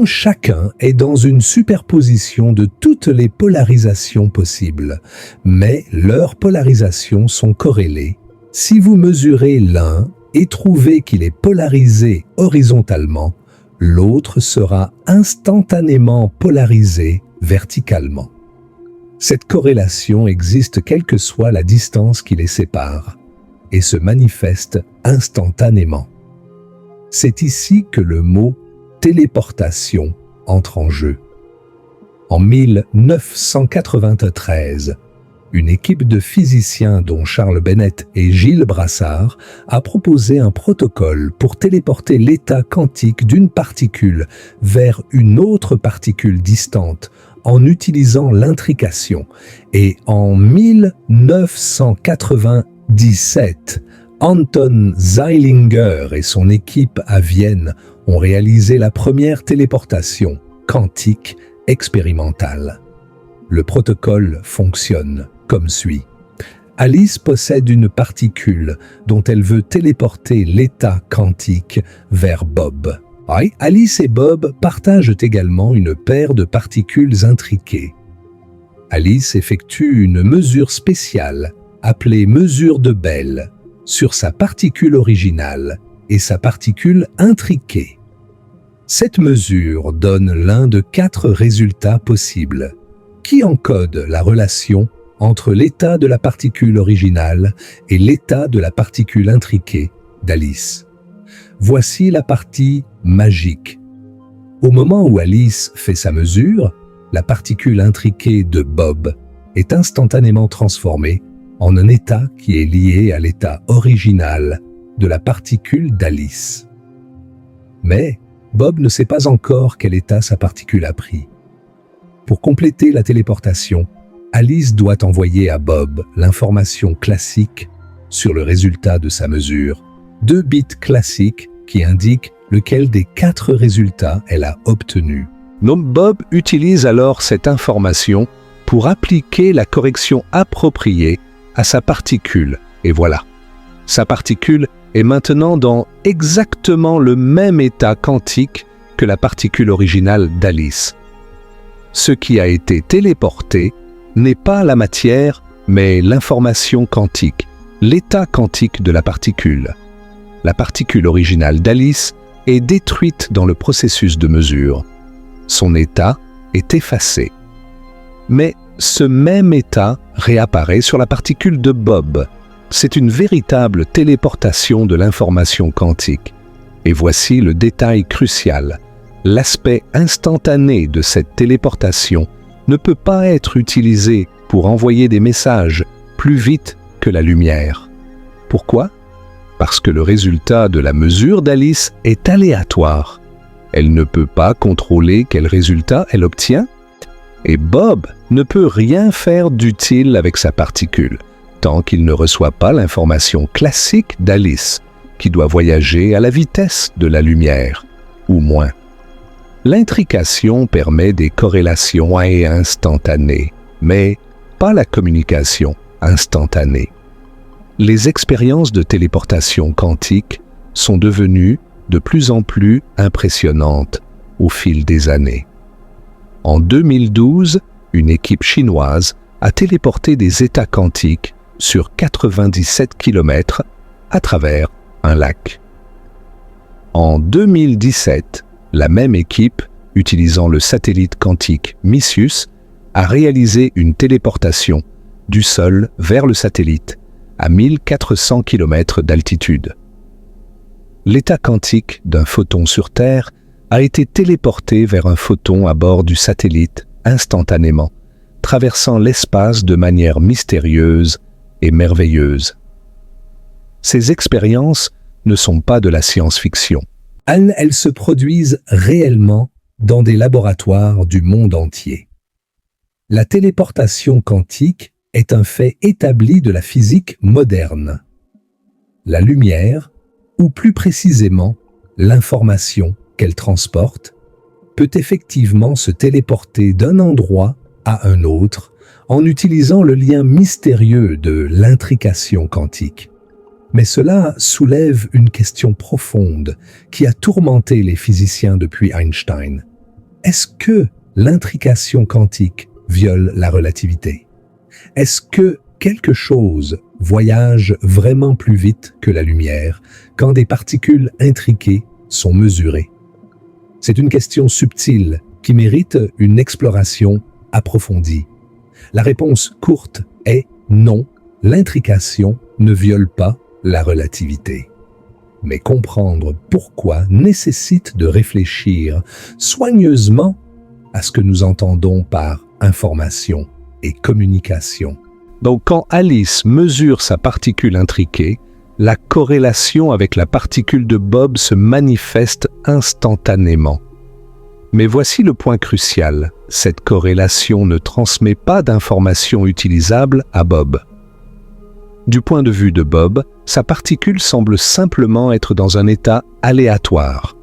Chacun est dans une superposition de toutes les polarisations possibles, mais leurs polarisations sont corrélées. Si vous mesurez l'un et trouvez qu'il est polarisé horizontalement, l'autre sera instantanément polarisé verticalement. Cette corrélation existe quelle que soit la distance qui les sépare et se manifeste instantanément. C'est ici que le mot téléportation entre en jeu. En 1993, une équipe de physiciens dont Charles Bennett et Gilles Brassard a proposé un protocole pour téléporter l'état quantique d'une particule vers une autre particule distante en utilisant l'intrication. Et en 1997, Anton Zeilinger et son équipe à Vienne ont réalisé la première téléportation quantique expérimentale. Le protocole fonctionne comme suit. Alice possède une particule dont elle veut téléporter l'état quantique vers Bob. Alice et Bob partagent également une paire de particules intriquées. Alice effectue une mesure spéciale, appelée mesure de Bell, sur sa particule originale et sa particule intriquée. Cette mesure donne l'un de 4 résultats possibles, qui encodent la relation entre l'état de la particule originale et l'état de la particule intriquée d'Alice. Voici la partie magique. Au moment où Alice fait sa mesure, la particule intriquée de Bob est instantanément transformée en un état qui est lié à l'état original de la particule d'Alice. Mais Bob ne sait pas encore quel état sa particule a pris. Pour compléter la téléportation, Alice doit envoyer à Bob l'information classique sur le résultat de sa mesure, 2 bits classiques qui indiquent lequel des 4 résultats elle a obtenu. Bob utilise alors cette information pour appliquer la correction appropriée à sa particule, et voilà. Sa particule est maintenant dans exactement le même état quantique que la particule originale d'Alice. Ce qui a été téléporté n'est pas la matière, mais l'information quantique, l'état quantique de la particule. La particule originale d'Alice est détruite dans le processus de mesure. Son état est effacé. Mais ce même état réapparaît sur la particule de Bob. C'est une véritable téléportation de l'information quantique. Et voici le détail crucial. L'aspect instantané de cette téléportation ne peut pas être utilisé pour envoyer des messages plus vite que la lumière. Pourquoi? Parce que le résultat de la mesure d'Alice est aléatoire. Elle ne peut pas contrôler quel résultat elle obtient. Et Bob ne peut rien faire d'utile avec sa particule, tant qu'il ne reçoit pas l'information classique d'Alice, qui doit voyager à la vitesse de la lumière, ou moins. L'intrication permet des corrélations instantanées, mais pas la communication instantanée. Les expériences de téléportation quantique sont devenues de plus en plus impressionnantes au fil des années. En 2012, une équipe chinoise a téléporté des états quantiques sur 97 km à travers un lac. En 2017, la même équipe, utilisant le satellite quantique Missus, a réalisé une téléportation du sol vers le satellite à 1400 km d'altitude. L'état quantique d'un photon sur Terre a été téléporté vers un photon à bord du satellite instantanément, traversant l'espace de manière mystérieuse et merveilleuse. Ces expériences ne sont pas de la science-fiction. Elles se produisent réellement dans des laboratoires du monde entier. La téléportation quantique est un fait établi de la physique moderne. La lumière, ou plus précisément l'information qu'elle transporte, peut effectivement se téléporter d'un endroit à un autre en utilisant le lien mystérieux de l'intrication quantique. Mais cela soulève une question profonde qui a tourmenté les physiciens depuis Einstein. Est-ce que l'intrication quantique viole la relativité? Est-ce que quelque chose voyage vraiment plus vite que la lumière quand des particules intriquées sont mesurées? C'est une question subtile qui mérite une exploration approfondie. La réponse courte est non, l'intrication ne viole pas la relativité. Mais comprendre pourquoi nécessite de réfléchir soigneusement à ce que nous entendons par information et communication. Donc quand Alice mesure sa particule intriquée, la corrélation avec la particule de Bob se manifeste instantanément. Mais voici le point crucial, cette corrélation ne transmet pas d'informations utilisables à Bob. Du point de vue de Bob, sa particule semble simplement être dans un état aléatoire.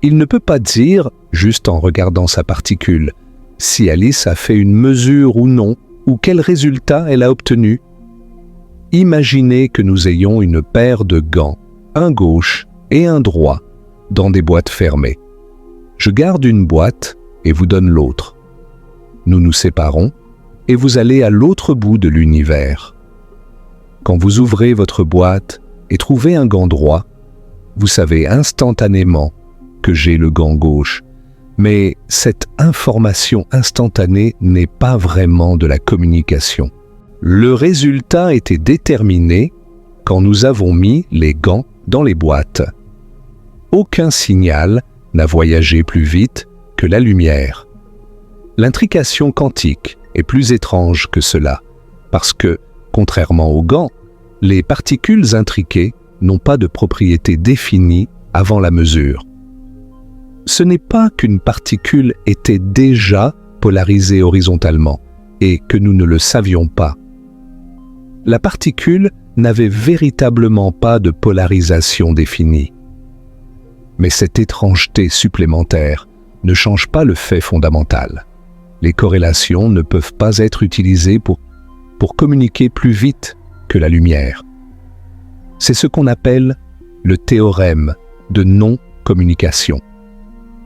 Il ne peut pas dire, juste en regardant sa particule, si Alice a fait une mesure ou non, ou quel résultat elle a obtenu. Imaginez que nous ayons une paire de gants, un gauche et un droit, dans des boîtes fermées. Je garde une boîte et vous donne l'autre. Nous nous séparons et vous allez à l'autre bout de l'univers. Quand vous ouvrez votre boîte et trouvez un gant droit, vous savez instantanément que j'ai le gant gauche. Mais cette information instantanée n'est pas vraiment de la communication. Le résultat était déterminé quand nous avons mis les gants dans les boîtes. Aucun signal n'a voyagé plus vite que la lumière. L'intrication quantique est plus étrange que cela, parce que, contrairement aux gants, les particules intriquées n'ont pas de propriétés définies avant la mesure. Ce n'est pas qu'une particule était déjà polarisée horizontalement et que nous ne le savions pas. La particule n'avait véritablement pas de polarisation définie. Mais cette étrangeté supplémentaire ne change pas le fait fondamental. Les corrélations ne peuvent pas être utilisées pour communiquer plus vite que la lumière. C'est ce qu'on appelle le théorème de non-communication.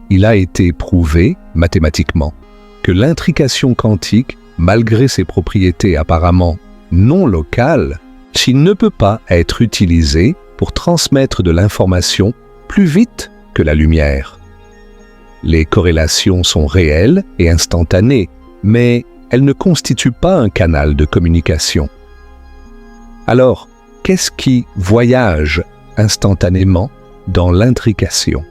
Il a été prouvé, mathématiquement, que l'intrication quantique, malgré ses propriétés apparemment non locales, l'énergie ne peut pas être utilisée pour transmettre de l'information plus vite que la lumière. Les corrélations sont réelles et instantanées, mais elles ne constituent pas un canal de communication. Alors, qu'est-ce qui voyage instantanément dans l'intrication?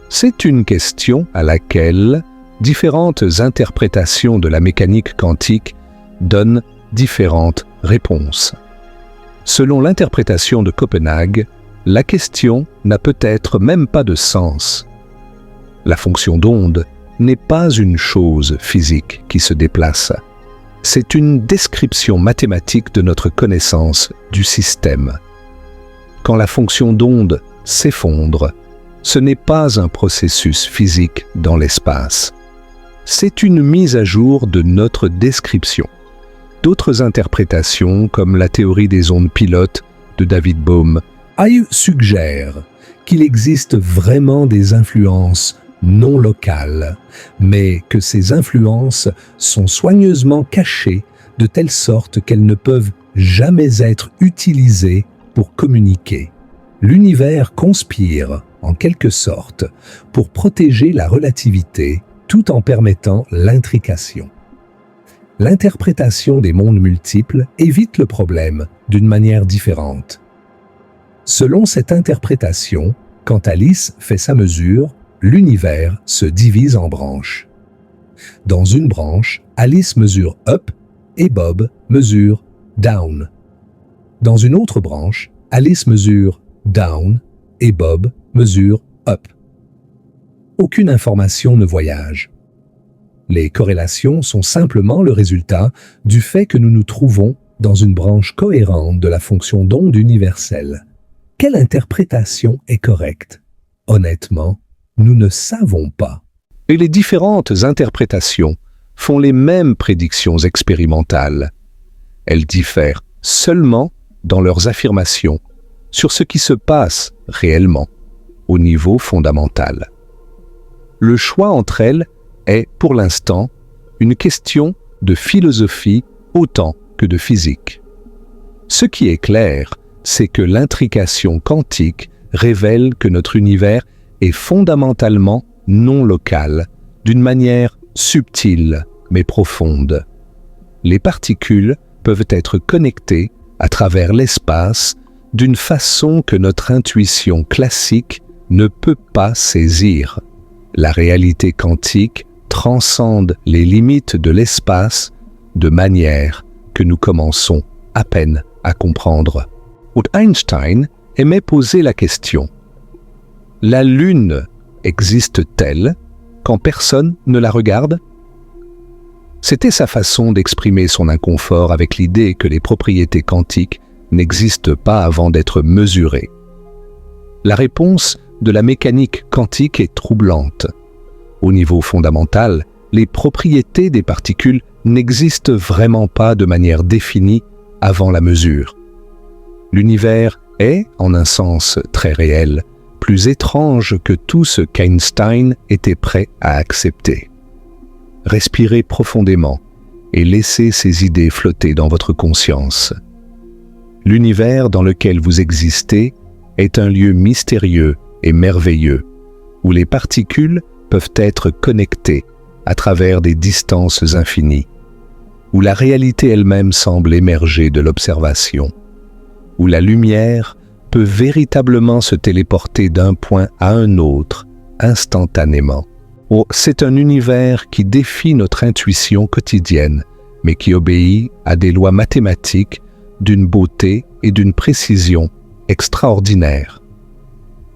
C'est une question à laquelle différentes interprétations de la mécanique quantique donnent différentes réponses. Selon l'interprétation de Copenhague, la question n'a peut-être même pas de sens. La fonction d'onde n'est pas une chose physique qui se déplace. C'est une description mathématique de notre connaissance du système. Quand la fonction d'onde s'effondre, ce n'est pas un processus physique dans l'espace. C'est une mise à jour de notre description. D'autres interprétations, comme la théorie des ondes pilotes de David Bohm, suggèrent qu'il existe vraiment des influences non locales, mais que ces influences sont soigneusement cachées de telle sorte qu'elles ne peuvent jamais être utilisées pour communiquer. L'univers conspire, en quelque sorte, pour protéger la relativité tout en permettant l'intrication. L'interprétation des mondes multiples évite le problème d'une manière différente. Selon cette interprétation, quand Alice fait sa mesure, l'univers se divise en branches. Dans une branche, Alice mesure up et Bob mesure down. Dans une autre branche, Alice mesure down et Bob mesure up. Aucune information ne voyage. Les corrélations sont simplement le résultat du fait que nous nous trouvons dans une branche cohérente de la fonction d'onde universelle. Quelle interprétation est correcte? Honnêtement, nous ne savons pas. Et les différentes interprétations font les mêmes prédictions expérimentales. Elles diffèrent seulement dans leurs affirmations sur ce qui se passe réellement au niveau fondamental. Le choix entre elles est, pour l'instant, une question de philosophie autant que de physique. Ce qui est clair, c'est que l'intrication quantique révèle que notre univers est fondamentalement non local, d'une manière subtile mais profonde. Les particules peuvent être connectées à travers l'espace d'une façon que notre intuition classique ne peut pas saisir. La réalité quantique transcende les limites de l'espace de manière que nous commençons à peine à comprendre. Einstein aimait poser la question: la Lune existe-t-elle quand personne ne la regarde? C'était sa façon d'exprimer son inconfort avec l'idée que les propriétés quantiques n'existent pas avant d'être mesurées. La réponse de la mécanique quantique est troublante. Au niveau fondamental, les propriétés des particules n'existent vraiment pas de manière définie avant la mesure. L'univers est, en un sens très réel, plus étrange que tout ce qu'Einstein était prêt à accepter. Respirez profondément et laissez ces idées flotter dans votre conscience. L'univers dans lequel vous existez est un lieu mystérieux et merveilleux, où les particules peuvent être connectées à travers des distances infinies, où la réalité elle-même semble émerger de l'observation, où la lumière peut véritablement se téléporter d'un point à un autre instantanément. Oh, c'est un univers qui défie notre intuition quotidienne, mais qui obéit à des lois mathématiques d'une beauté et d'une précision extraordinaires.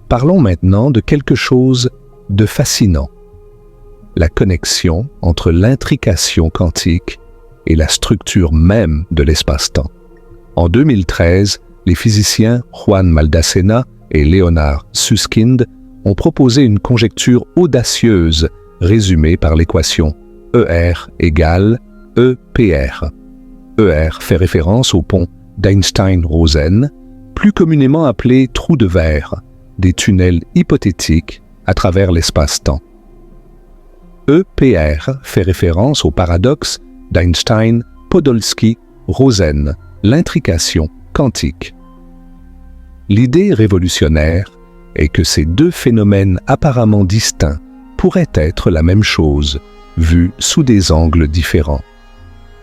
Parlons maintenant de quelque chose de fascinant: la connexion entre l'intrication quantique et la structure même de l'espace-temps. En 2013, les physiciens Juan Maldacena et Leonard Susskind ont proposé une conjecture audacieuse résumée par l'équation ER égale EPR. ER fait référence au pont d'Einstein-Rosen, plus communément appelé trou de verre, des tunnels hypothétiques à travers l'espace-temps. EPR fait référence au paradoxe d'Einstein-Podolsky-Rosen, l'intrication quantique quantique. L'idée révolutionnaire est que ces deux phénomènes apparemment distincts pourraient être la même chose, vus sous des angles différents.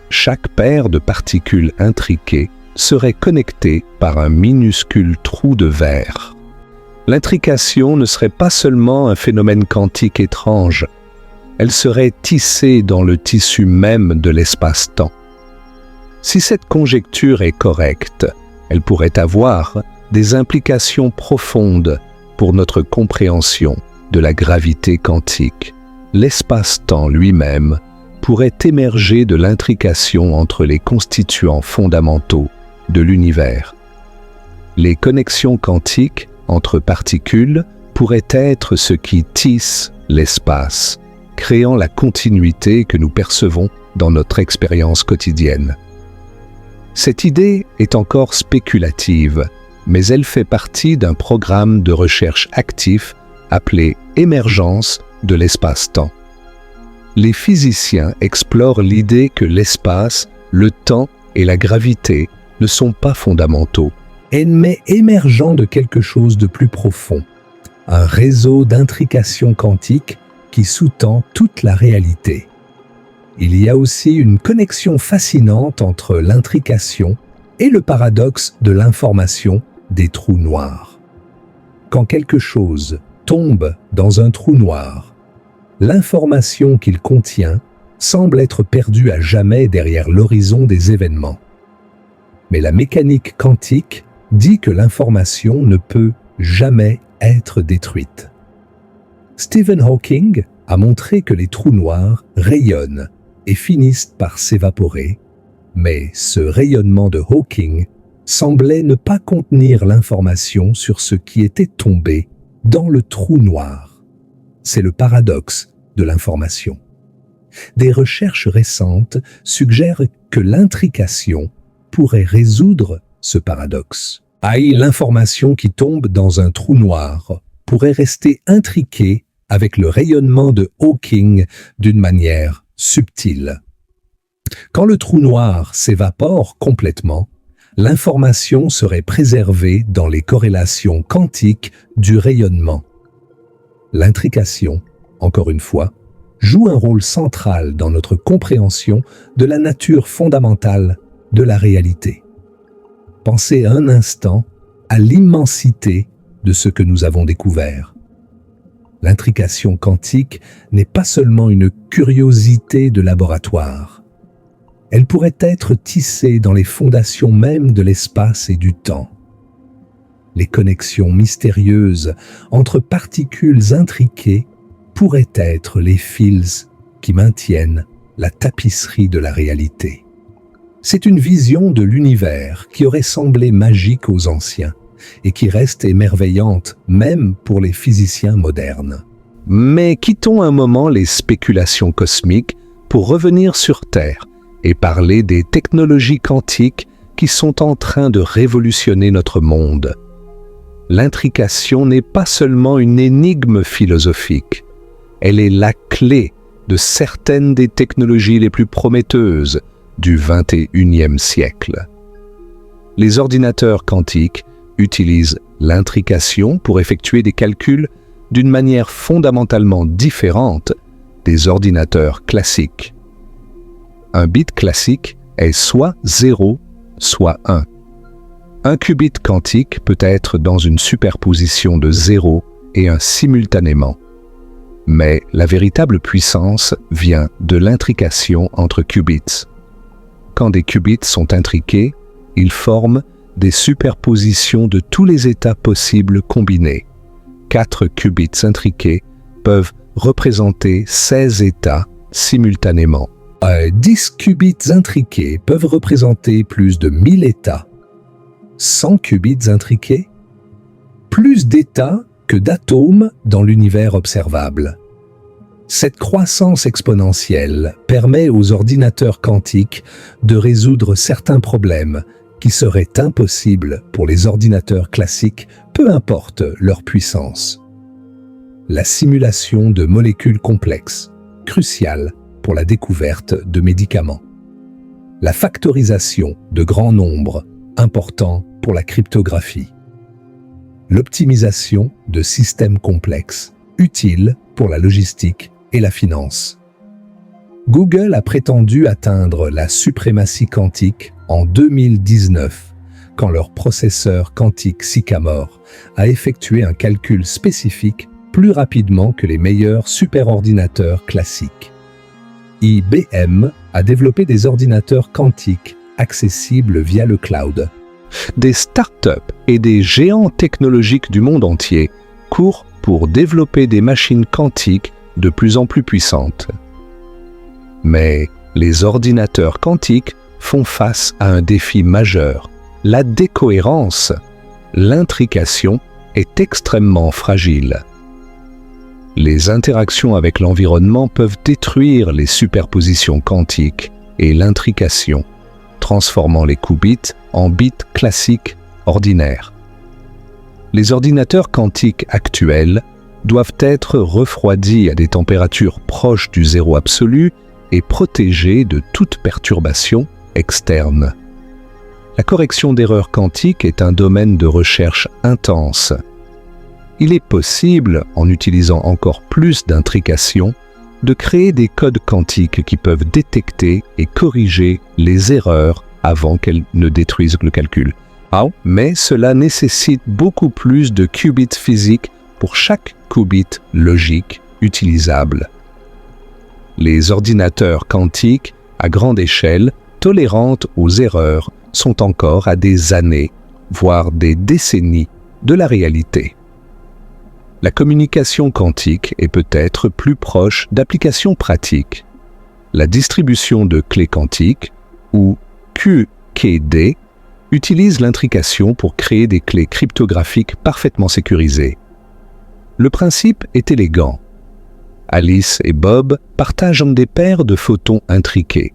Chaque paire de particules intriquées serait connectée par un minuscule trou de verre. L'intrication ne serait pas seulement un phénomène quantique étrange, elle serait tissée dans le tissu même de l'espace-temps. Si cette conjecture est correcte, elle pourrait avoir des implications profondes pour notre compréhension de la gravité quantique. L'espace-temps lui-même pourrait émerger de l'intrication entre les constituants fondamentaux de l'univers. Les connexions quantiques entre particules pourraient être ce qui tisse l'espace, créant la continuité que nous percevons dans notre expérience quotidienne. Cette idée est encore spéculative, mais elle fait partie d'un programme de recherche actif appelé émergence de l'espace-temps. Les physiciens explorent l'idée que l'espace, le temps et la gravité ne sont pas fondamentaux, mais émergents de quelque chose de plus profond, un réseau d'intrication quantique qui sous-tend toute la réalité. Il y a aussi une connexion fascinante entre l'intrication et le paradoxe de l'information des trous noirs. Quand quelque chose tombe dans un trou noir, l'information qu'il contient semble être perdue à jamais derrière l'horizon des événements. Mais la mécanique quantique dit que l'information ne peut jamais être détruite. Stephen Hawking a montré que les trous noirs rayonnent et finissent par s'évaporer, mais ce rayonnement de Hawking semblait ne pas contenir l'information sur ce qui était tombé dans le trou noir. C'est le paradoxe de l'information. Des recherches récentes suggèrent que l'intrication pourrait résoudre ce paradoxe. L'information qui tombe dans un trou noir pourrait rester intriquée avec le rayonnement de Hawking d'une manière subtile. Quand le trou noir s'évapore complètement, l'information serait préservée dans les corrélations quantiques du rayonnement. L'intrication, encore une fois, joue un rôle central dans notre compréhension de la nature fondamentale de la réalité. Pensez un instant à l'immensité de ce que nous avons découvert. L'intrication quantique n'est pas seulement une curiosité de laboratoire. Elle pourrait être tissée dans les fondations même de l'espace et du temps. Les connexions mystérieuses entre particules intriquées pourraient être les fils qui maintiennent la tapisserie de la réalité. C'est une vision de l'univers qui aurait semblé magique aux anciens et qui reste émerveillante même pour les physiciens modernes. Mais quittons un moment les spéculations cosmiques pour revenir sur Terre et parler des technologies quantiques qui sont en train de révolutionner notre monde. L'intrication n'est pas seulement une énigme philosophique, elle est la clé de certaines des technologies les plus prometteuses du XXIe siècle. Les ordinateurs quantiques utilisent l'intrication pour effectuer des calculs d'une manière fondamentalement différente des ordinateurs classiques. Un bit classique est soit 0, soit 1. Un qubit quantique peut être dans une superposition de 0 et 1 simultanément. Mais la véritable puissance vient de l'intrication entre qubits. Quand des qubits sont intriqués, ils forment des superpositions de tous les états possibles combinés. 4 qubits intriqués peuvent représenter 16 états simultanément. 10 qubits intriqués peuvent représenter plus de 1000 états. 100 qubits intriqués, plus d'états que d'atomes dans l'univers observable. Cette croissance exponentielle permet aux ordinateurs quantiques de résoudre certains problèmes qui seraient impossibles pour les ordinateurs classiques, peu importe leur puissance. La simulation de molécules complexes, cruciale pour la découverte de médicaments. La factorisation de grands nombres, important pour la cryptographie. L'optimisation de systèmes complexes, utile pour la logistique et la finance. Google a prétendu atteindre la suprématie quantique en 2019, quand leur processeur quantique Sycamore a effectué un calcul spécifique plus rapidement que les meilleurs superordinateurs classiques. IBM a développé des ordinateurs quantiques accessibles via le cloud. Des startups et des géants technologiques du monde entier courent pour développer des machines quantiques de plus en plus puissantes. Mais les ordinateurs quantiques font face à un défi majeur, la décohérence. L'intrication est extrêmement fragile. Les interactions avec l'environnement peuvent détruire les superpositions quantiques et l'intrication, transformant les qubits en bits classiques ordinaires. Les ordinateurs quantiques actuels doivent être refroidis à des températures proches du zéro absolu et protégés de toute perturbation externe. La correction d'erreurs quantiques est un domaine de recherche intense. Il est possible, en utilisant encore plus d'intrication, de créer des codes quantiques qui peuvent détecter et corriger les erreurs avant qu'elles ne détruisent le calcul. Mais cela nécessite beaucoup plus de qubits physiques pour chaque qubit logique utilisable. Les ordinateurs quantiques à grande échelle, tolérantes aux erreurs, sont encore à des années, voire des décennies de la réalité. La communication quantique est peut-être plus proche d'applications pratiques. La distribution de clés quantiques, ou QKD, utilise l'intrication pour créer des clés cryptographiques parfaitement sécurisées. Le principe est élégant. Alice et Bob partagent des paires de photons intriqués.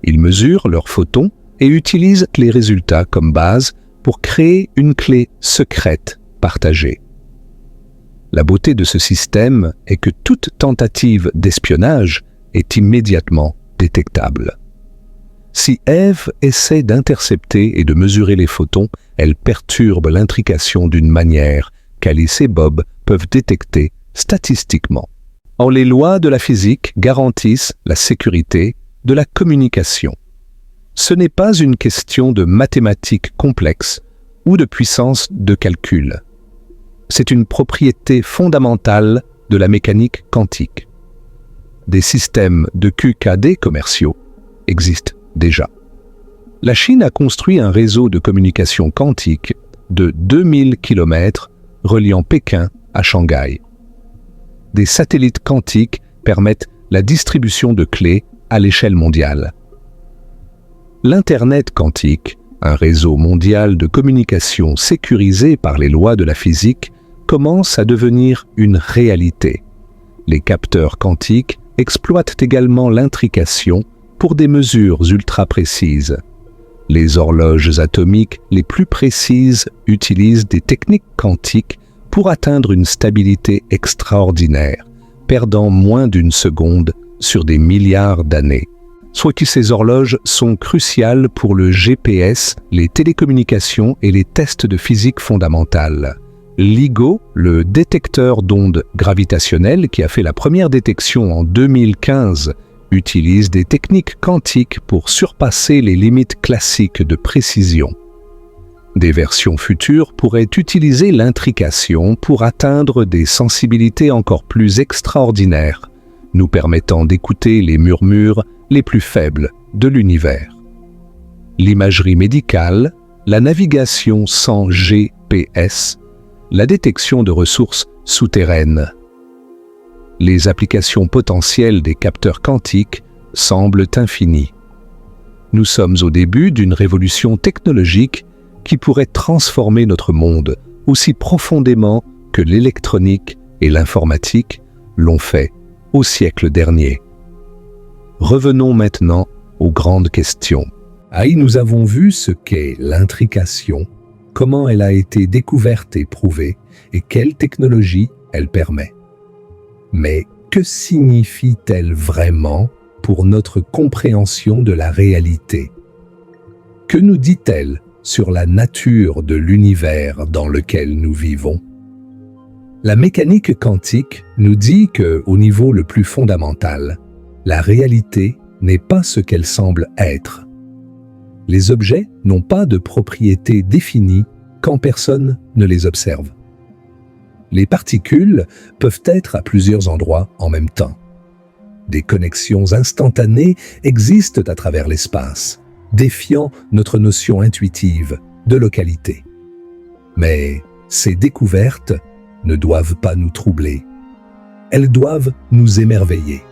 Ils mesurent leurs photons et utilisent les résultats comme base pour créer une clé secrète partagée. La beauté de ce système est que toute tentative d'espionnage est immédiatement détectable. Si Eve essaie d'intercepter et de mesurer les photons, elle perturbe l'intrication d'une manière qu'Alice et Bob peuvent détecter statistiquement. Or, les lois de la physique garantissent la sécurité de la communication. Ce n'est pas une question de mathématiques complexes ou de puissance de calcul. C'est une propriété fondamentale de la mécanique quantique. Des systèmes de QKD commerciaux existent déjà. La Chine a construit un réseau de communication quantique de 2000 km reliant Pékin à Shanghai. Des satellites quantiques permettent la distribution de clés à l'échelle mondiale. L'Internet quantique, un réseau mondial de communication sécurisé par les lois de la physique, commence à devenir une réalité. Les capteurs quantiques exploitent également l'intrication pour des mesures ultra précises. Les horloges atomiques les plus précises utilisent des techniques quantiques pour atteindre une stabilité extraordinaire, perdant moins d'une seconde sur des milliards d'années. Soit que ces horloges sont cruciales pour le GPS, les télécommunications et les tests de physique fondamentale. LIGO, le détecteur d'ondes gravitationnelles qui a fait la première détection en 2015, utilise des techniques quantiques pour surpasser les limites classiques de précision. Des versions futures pourraient utiliser l'intrication pour atteindre des sensibilités encore plus extraordinaires, nous permettant d'écouter les murmures les plus faibles de l'univers. L'imagerie médicale, la navigation sans GPS, la détection de ressources souterraines. Les applications potentielles des capteurs quantiques semblent infinies. Nous sommes au début d'une révolution technologique qui pourrait transformer notre monde aussi profondément que l'électronique et l'informatique l'ont fait au siècle dernier. Revenons maintenant aux grandes questions. Nous avons vu ce qu'est l'intrication, comment elle a été découverte et prouvée, et quelle technologie elle permet. Mais que signifie-t-elle vraiment pour notre compréhension de la réalité? Que nous dit-elle sur la nature de l'univers dans lequel nous vivons? La mécanique quantique nous dit qu'au niveau le plus fondamental, la réalité n'est pas ce qu'elle semble être. Les objets n'ont pas de propriétés définies quand personne ne les observe. Les particules peuvent être à plusieurs endroits en même temps. Des connexions instantanées existent à travers l'espace, défiant notre notion intuitive de localité. Mais ces découvertes ne doivent pas nous troubler. Elles doivent nous émerveiller.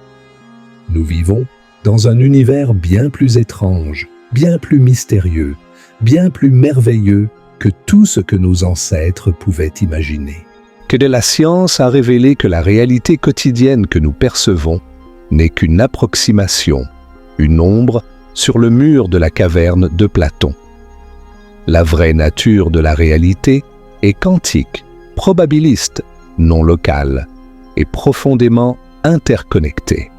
Nous vivons dans un univers bien plus étrange, bien plus mystérieux, bien plus merveilleux que tout ce que nos ancêtres pouvaient imaginer. Que de la science a révélé que la réalité quotidienne que nous percevons n'est qu'une approximation, une ombre sur le mur de la caverne de Platon. La vraie nature de la réalité est quantique, probabiliste, non locale et profondément interconnectée.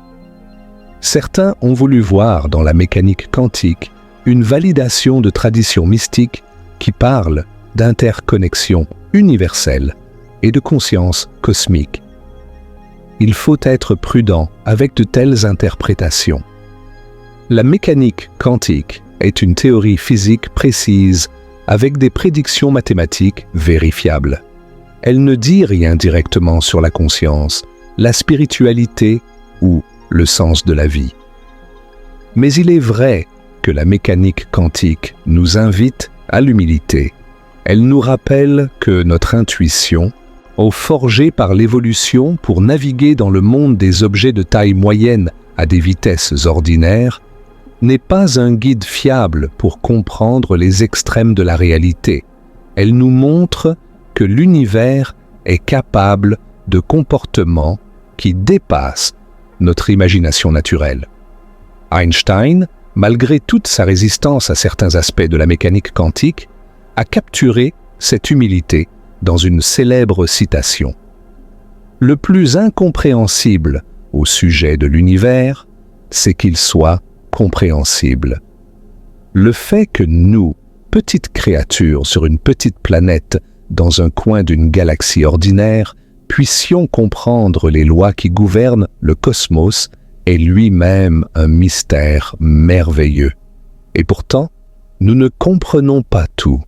Certains ont voulu voir dans la mécanique quantique une validation de traditions mystiques qui parlent d'interconnexion universelle et de conscience cosmique. Il faut être prudent avec de telles interprétations. La mécanique quantique est une théorie physique précise avec des prédictions mathématiques vérifiables. Elle ne dit rien directement sur la conscience, la spiritualité ou le sens de la vie. Mais il est vrai que la mécanique quantique nous invite à l'humilité. Elle nous rappelle que notre intuition, forgée par l'évolution pour naviguer dans le monde des objets de taille moyenne à des vitesses ordinaires, n'est pas un guide fiable pour comprendre les extrêmes de la réalité. Elle nous montre que l'univers est capable de comportements qui dépassent notre imagination naturelle. Einstein, malgré toute sa résistance à certains aspects de la mécanique quantique, a capturé cette humilité dans une célèbre citation. « Le plus incompréhensible au sujet de l'univers, c'est qu'il soit compréhensible. Le fait que nous, petites créatures sur une petite planète dans un coin d'une galaxie ordinaire, puissions comprendre les lois qui gouvernent le cosmos est lui-même un mystère merveilleux. Et pourtant, nous ne comprenons pas tout.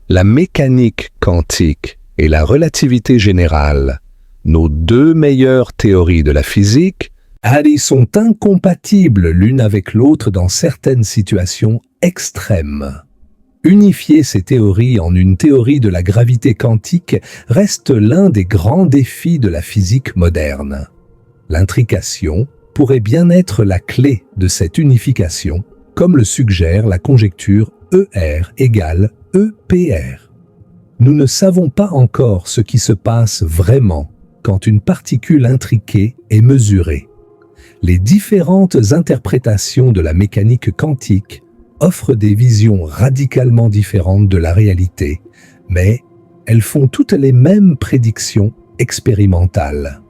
La mécanique quantique et la relativité générale, nos deux meilleures théories de la physique, sont incompatibles l'une avec l'autre dans certaines situations extrêmes. Unifier ces théories en une théorie de la gravité quantique reste l'un des grands défis de la physique moderne. L'intrication pourrait bien être la clé de cette unification, comme le suggère la conjecture ER égale EPR. Nous ne savons pas encore ce qui se passe vraiment quand une particule intriquée est mesurée. Les différentes interprétations de la mécanique quantique offrent des visions radicalement différentes de la réalité, mais elles font toutes les mêmes prédictions expérimentales.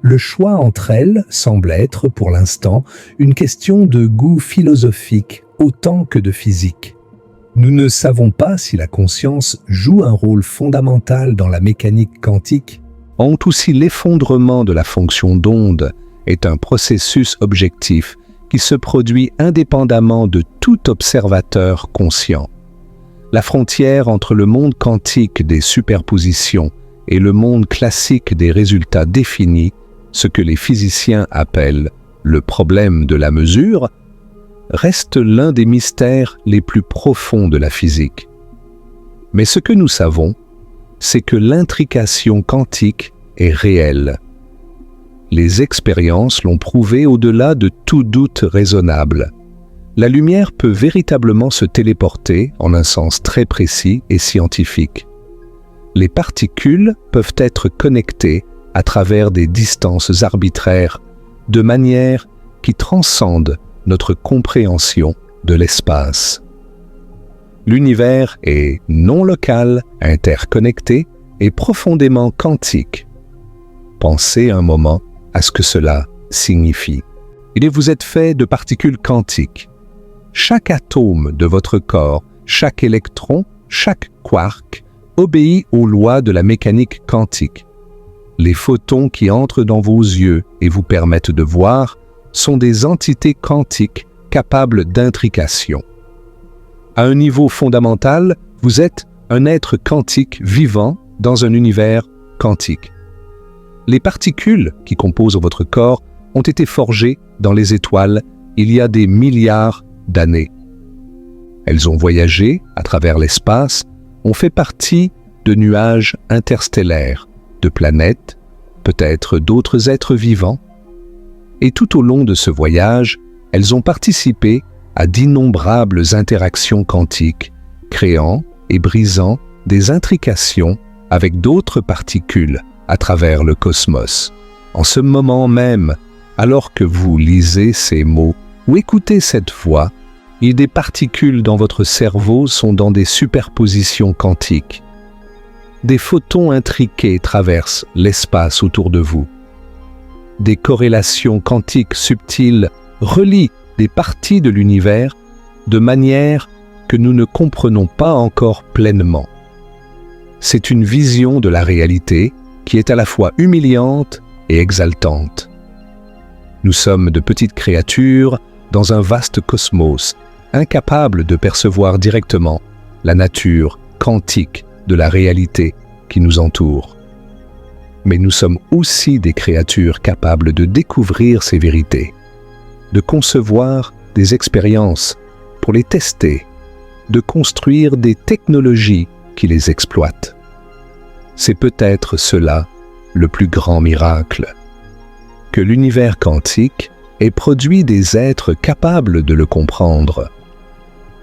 Le choix entre elles semble être, pour l'instant, une question de goût philosophique autant que de physique. Nous ne savons pas si la conscience joue un rôle fondamental dans la mécanique quantique, ou si l'effondrement de la fonction d'onde est un processus objectif qui se produit indépendamment de tout observateur conscient. La frontière entre le monde quantique des superpositions et le monde classique des résultats définis, ce que les physiciens appellent le problème de la mesure, reste l'un des mystères les plus profonds de la physique. Mais ce que nous savons, c'est que l'intrication quantique est réelle. Les expériences l'ont prouvé au-delà de tout doute raisonnable. La lumière peut véritablement se téléporter en un sens très précis et scientifique. Les particules peuvent être connectées à travers des distances arbitraires, de manière qui transcende notre compréhension de l'espace. L'univers est non local, interconnecté et profondément quantique. Pensez un moment à ce que cela signifie. Vous êtes fait de particules quantiques. Chaque atome de votre corps Chaque électron, chaque quark, obéit aux lois de la mécanique quantique. Les photons qui entrent dans vos yeux et vous permettent de voir sont des entités quantiques capables d'intrication. À un niveau fondamental, vous êtes un être quantique vivant dans un univers quantique. Les particules qui composent votre corps ont été forgées dans les étoiles il y a des milliards d'années. Elles ont voyagé à travers l'espace, ont fait partie de nuages interstellaires, de planètes, peut-être d'autres êtres vivants. Et tout au long de ce voyage, elles ont participé à d'innombrables interactions quantiques, créant et brisant des intrications avec d'autres particules à travers le cosmos. En ce moment même, alors que vous lisez ces mots ou écoutez cette voix, des particules dans votre cerveau sont dans des superpositions quantiques. Des photons intriqués traversent l'espace autour de vous. Des corrélations quantiques subtiles relient des parties de l'univers de manière que nous ne comprenons pas encore pleinement. C'est une vision de la réalité qui est à la fois humiliante et exaltante. Nous sommes de petites créatures dans un vaste cosmos, incapables de percevoir directement la nature quantique de la réalité qui nous entoure. Mais nous sommes aussi des créatures capables de découvrir ces vérités, de concevoir des expériences pour les tester, de construire des technologies qui les exploitent. C'est peut-être cela le plus grand miracle, que l'univers quantique ait produit des êtres capables de le comprendre.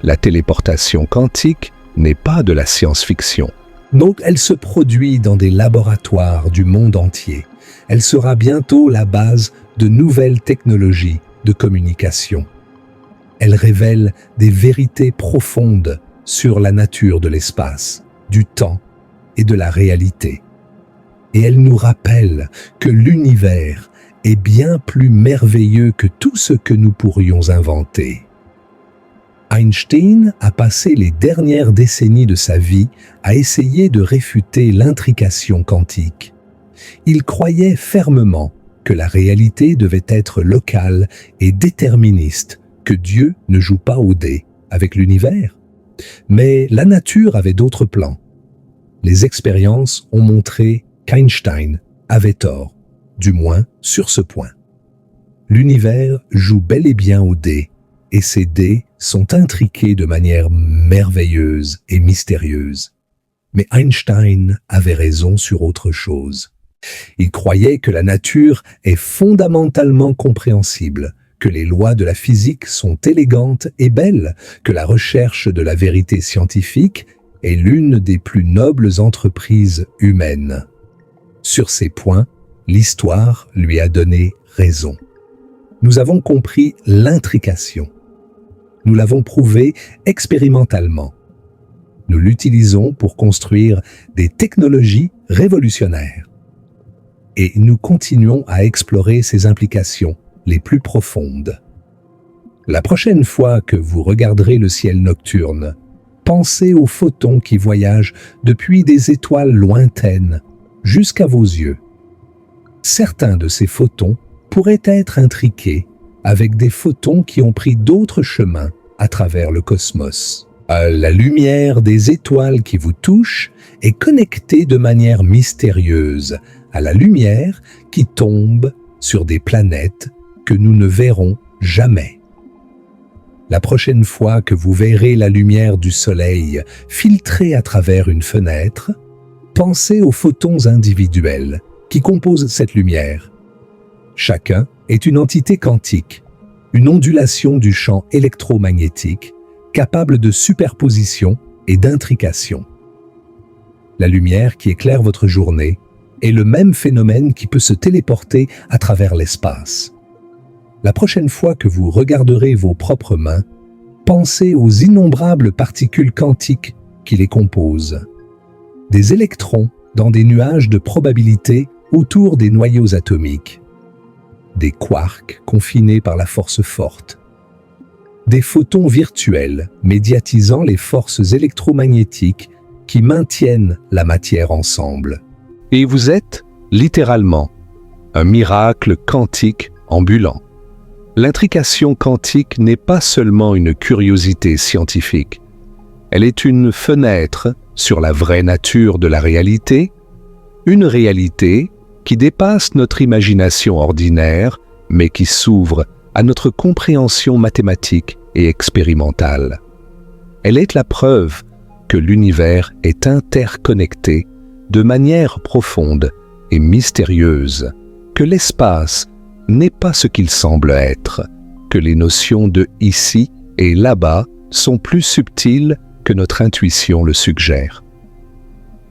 La téléportation quantique n'est pas de la science-fiction. Donc elle se produit dans des laboratoires du monde entier. Elle sera bientôt la base de nouvelles technologies de communication. Elle révèle des vérités profondes sur la nature de l'espace, du temps et de la réalité. Et elle nous rappelle que l'univers est bien plus merveilleux que tout ce que nous pourrions inventer. Einstein a passé les dernières décennies de sa vie à essayer de réfuter l'intrication quantique. Il croyait fermement que la réalité devait être locale et déterministe, que Dieu ne joue pas au dé avec l'univers. Mais la nature avait d'autres plans. Les expériences ont montré qu'Einstein avait tort, du moins sur ce point. L'univers joue bel et bien au dé, et ces dés sont intriqués de manière merveilleuse et mystérieuse. Mais Einstein avait raison sur autre chose. Il croyait que la nature est fondamentalement compréhensible, que les lois de la physique sont élégantes et belles, que la recherche de la vérité scientifique est l'une des plus nobles entreprises humaines. Sur ces points, l'histoire lui a donné raison. Nous avons compris l'intrication. Nous l'avons prouvé expérimentalement. Nous l'utilisons pour construire des technologies révolutionnaires. Et nous continuons à explorer ses implications les plus profondes. La prochaine fois que vous regarderez le ciel nocturne, pensez aux photons qui voyagent depuis des étoiles lointaines jusqu'à vos yeux. Certains de ces photons pourraient être intriqués avec des photons qui ont pris d'autres chemins à travers le cosmos. La lumière des étoiles qui vous touche est connectée de manière mystérieuse à la lumière qui tombe sur des planètes que nous ne verrons jamais. La prochaine fois que vous verrez la lumière du soleil filtrer à travers une fenêtre, pensez aux photons individuels qui composent cette lumière. Chacun est une entité quantique, une ondulation du champ électromagnétique capable de superposition et d'intrication. La lumière qui éclaire votre journée est le même phénomène qui peut se téléporter à travers l'espace. La prochaine fois que vous regarderez vos propres mains, pensez aux innombrables particules quantiques qui les composent. Des électrons dans des nuages de probabilité autour des noyaux atomiques. Des quarks confinés par la force forte. des photons virtuels médiatisant les forces électromagnétiques qui maintiennent la matière ensemble. Et vous êtes, littéralement, un miracle quantique ambulant. L'intrication quantique n'est pas seulement une curiosité scientifique. Elle est une fenêtre sur la vraie nature de la réalité, une réalité qui dépasse notre imagination ordinaire, mais qui s'ouvre à notre compréhension mathématique et expérimentale. Elle est la preuve que l'univers est interconnecté de manière profonde et mystérieuse, que l'espace n'est pas ce qu'il semble être, que les notions de ici et là-bas sont plus subtiles que notre intuition le suggère.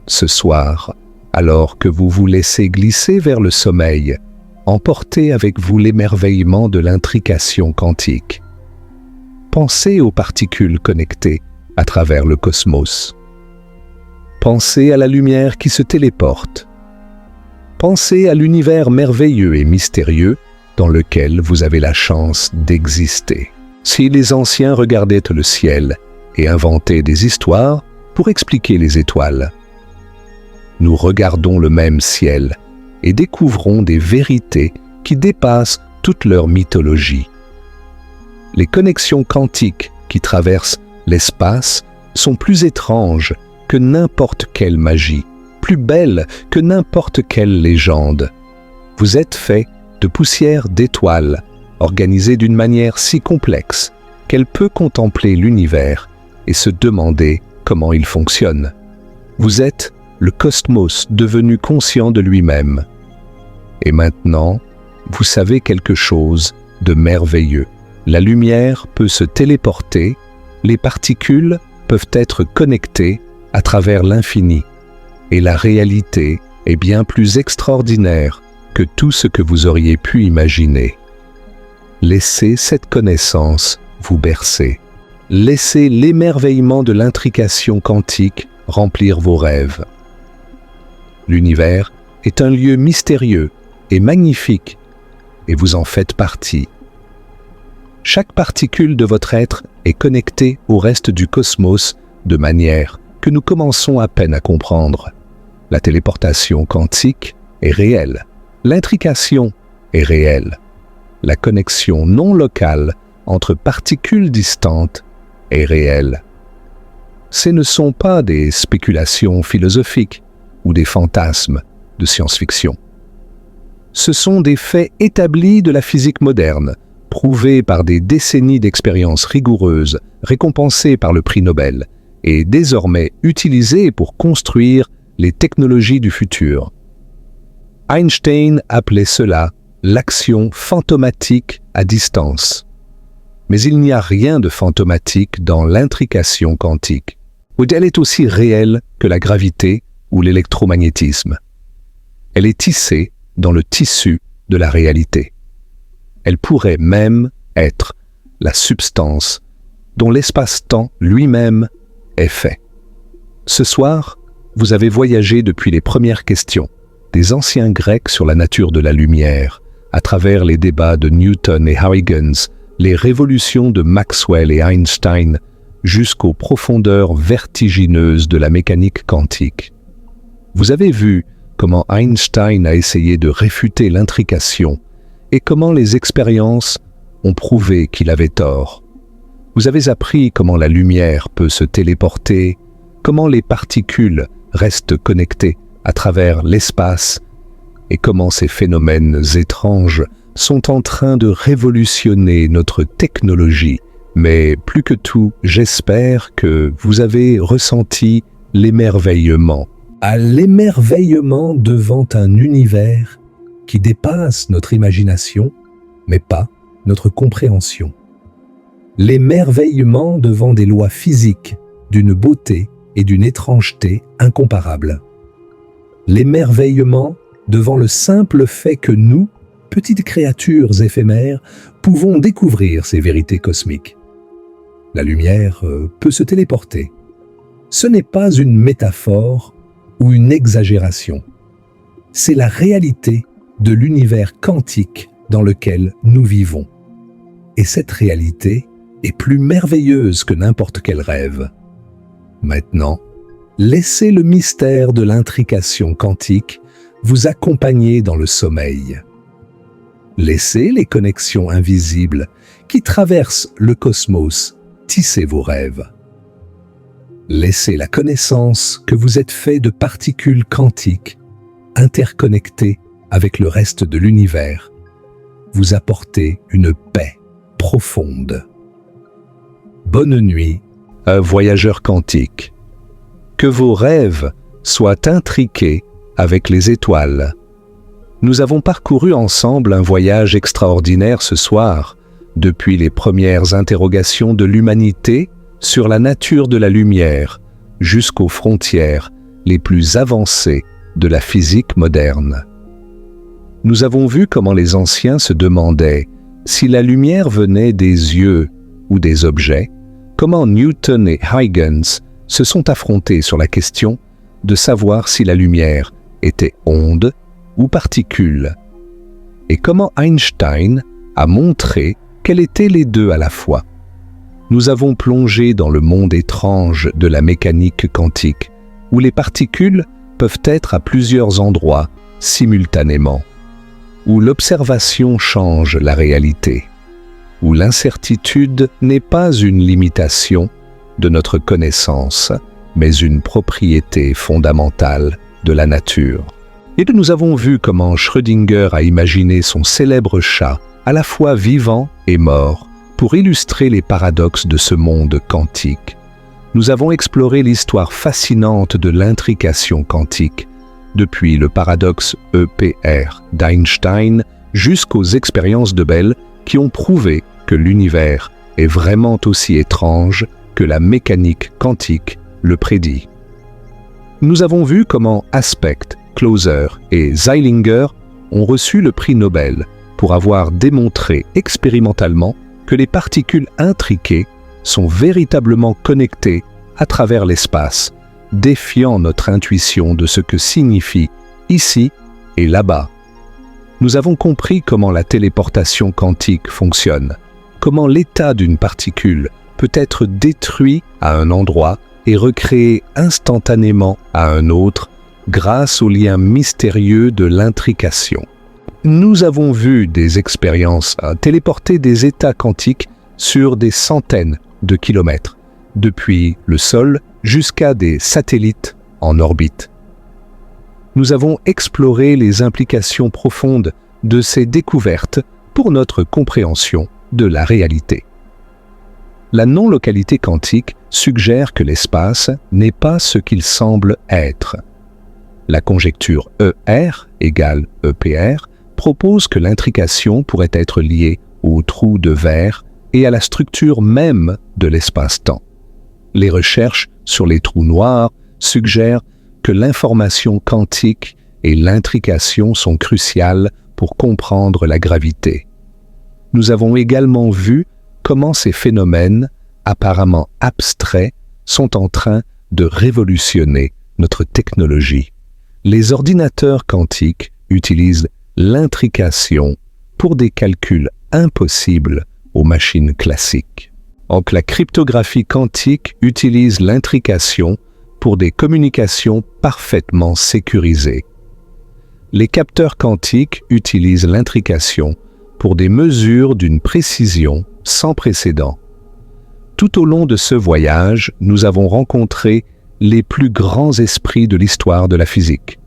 Ce soir, alors que vous vous laissez glisser vers le sommeil, emportez avec vous l'émerveillement de l'intrication quantique. Pensez aux particules connectées à travers le cosmos. Pensez à la lumière qui se téléporte. Pensez à l'univers merveilleux et mystérieux dans lequel vous avez la chance d'exister. Si les anciens regardaient le ciel et inventaient des histoires pour expliquer les étoiles, nous regardons le même ciel et découvrons des vérités qui dépassent toute leur mythologie. Les connexions quantiques qui traversent l'espace sont plus étranges que n'importe quelle magie, plus belles que n'importe quelle légende. Vous êtes fait de poussière d'étoiles, organisée d'une manière si complexe qu'elle peut contempler l'univers et se demander comment il fonctionne. Vous êtes le cosmos devenu conscient de lui-même. Et maintenant, vous savez quelque chose de merveilleux. La lumière peut se téléporter, les particules peuvent être connectées à travers l'infini. Et la réalité est bien plus extraordinaire que tout ce que vous auriez pu imaginer. Laissez cette connaissance vous bercer. Laissez l'émerveillement de l'intrication quantique remplir vos rêves. L'univers est un lieu mystérieux et magnifique, et vous en faites partie. Chaque particule de votre être est connectée au reste du cosmos de manière que nous commençons à peine à comprendre. La téléportation quantique est réelle. L'intrication est réelle. La connexion non locale entre particules distantes est réelle. Ce ne sont pas des spéculations philosophiques ou des fantasmes de science-fiction. Ce sont des faits établis de la physique moderne, prouvés par des décennies d'expériences rigoureuses, récompensées par le prix Nobel, et désormais utilisés pour construire les technologies du futur. Einstein appelait cela l'action fantomatique à distance. Mais il n'y a rien de fantomatique dans l'intrication quantique, où elle est aussi réelle que la gravité ou l'électromagnétisme. Elle est tissée dans le tissu de la réalité. Elle pourrait même être la substance dont l'espace-temps lui-même est fait. Ce soir, vous avez voyagé depuis les premières questions des anciens Grecs sur la nature de la lumière, à travers les débats de Newton et Huygens, les révolutions de Maxwell et Einstein, jusqu'aux profondeurs vertigineuses de la mécanique quantique. Vous avez vu comment Einstein a essayé de réfuter l'intrication et comment les expériences ont prouvé qu'il avait tort. Vous avez appris comment la lumière peut se téléporter, comment les particules restent connectées à travers l'espace et comment ces phénomènes étranges sont en train de révolutionner notre technologie. Mais plus que tout, j'espère que vous avez ressenti l'émerveillement. À l'émerveillement devant un univers qui dépasse notre imagination, mais pas notre compréhension. L'émerveillement devant des lois physiques d'une beauté et d'une étrangeté incomparables. L'émerveillement devant le simple fait que nous, petites créatures éphémères, pouvons découvrir ces vérités cosmiques. La lumière peut se téléporter. Ce n'est pas une métaphore ou une exagération. C'est la réalité de l'univers quantique dans lequel nous vivons. Et cette réalité et plus merveilleuse que n'importe quel rêve. Maintenant, laissez le mystère de l'intrication quantique vous accompagner dans le sommeil. Laissez les connexions invisibles qui traversent le cosmos tisser vos rêves. Laissez la connaissance que vous êtes fait de particules quantiques interconnectées avec le reste de l'univers vous apporter une paix profonde. Bonne nuit, un voyageur quantique. Que vos rêves soient intriqués avec les étoiles. Nous avons parcouru ensemble un voyage extraordinaire ce soir, depuis les premières interrogations de l'humanité sur la nature de la lumière, jusqu'aux frontières les plus avancées de la physique moderne. Nous avons vu comment les anciens se demandaient si la lumière venait des yeux ou des objets, comment Newton et Huygens se sont affrontés sur la question de savoir si la lumière était onde ou particule, et comment Einstein a montré qu'elle était les deux à la fois. Nous avons plongé dans le monde étrange de la mécanique quantique, où les particules peuvent être à plusieurs endroits simultanément, où l'observation change la réalité, où l'incertitude n'est pas une limitation de notre connaissance, mais une propriété fondamentale de la nature. Et nous avons vu comment Schrödinger a imaginé son célèbre chat, à la fois vivant et mort, pour illustrer les paradoxes de ce monde quantique. Nous avons exploré l'histoire fascinante de l'intrication quantique, depuis le paradoxe EPR d'Einstein jusqu'aux expériences de Bell qui ont prouvé que l'univers est vraiment aussi étrange que la mécanique quantique le prédit. Nous avons vu comment Aspect, Closer et Zeilinger ont reçu le prix Nobel pour avoir démontré expérimentalement que les particules intriquées sont véritablement connectées à travers l'espace, défiant notre intuition de ce que signifie ici et là-bas. Nous avons compris comment la téléportation quantique fonctionne, comment l'état d'une particule peut être détruit à un endroit et recréé instantanément à un autre grâce au lien mystérieux de l'intrication. Nous avons vu des expériences téléporter des états quantiques sur des centaines de kilomètres, depuis le sol jusqu'à des satellites en orbite. Nous avons exploré les implications profondes de ces découvertes pour notre compréhension de la réalité. La non-localité quantique suggère que l'espace n'est pas ce qu'il semble être. La conjecture ER égale EPR propose que l'intrication pourrait être liée au trou de verre et à la structure même de l'espace-temps. Les recherches sur les trous noirs suggèrent que l'information quantique et l'intrication sont cruciales pour comprendre la gravité. Nous avons également vu comment ces phénomènes, apparemment abstraits, sont en train de révolutionner notre technologie. Les ordinateurs quantiques utilisent l'intrication pour des calculs impossibles aux machines classiques. Donc la cryptographie quantique utilise l'intrication pour des communications parfaitement sécurisées. Les capteurs quantiques utilisent l'intrication pour des mesures d'une précision sans précédent. Tout au long de ce voyage, nous avons rencontré les plus grands esprits de l'histoire de la physique.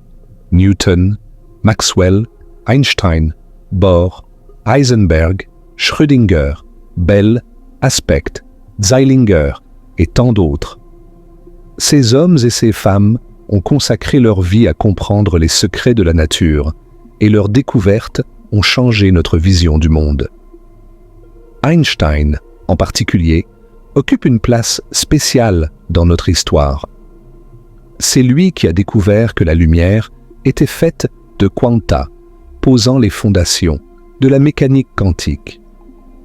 Newton, Maxwell, Einstein, Bohr, Heisenberg, Schrödinger, Bell, Aspect, Zeilinger et tant d'autres. Ces hommes et ces femmes ont consacré leur vie à comprendre les secrets de la nature et leurs découvertes ont changé notre vision du monde. Einstein, en particulier, occupe une place spéciale dans notre histoire. C'est lui qui a découvert que la lumière était faite de quanta, posant les fondations de la mécanique quantique.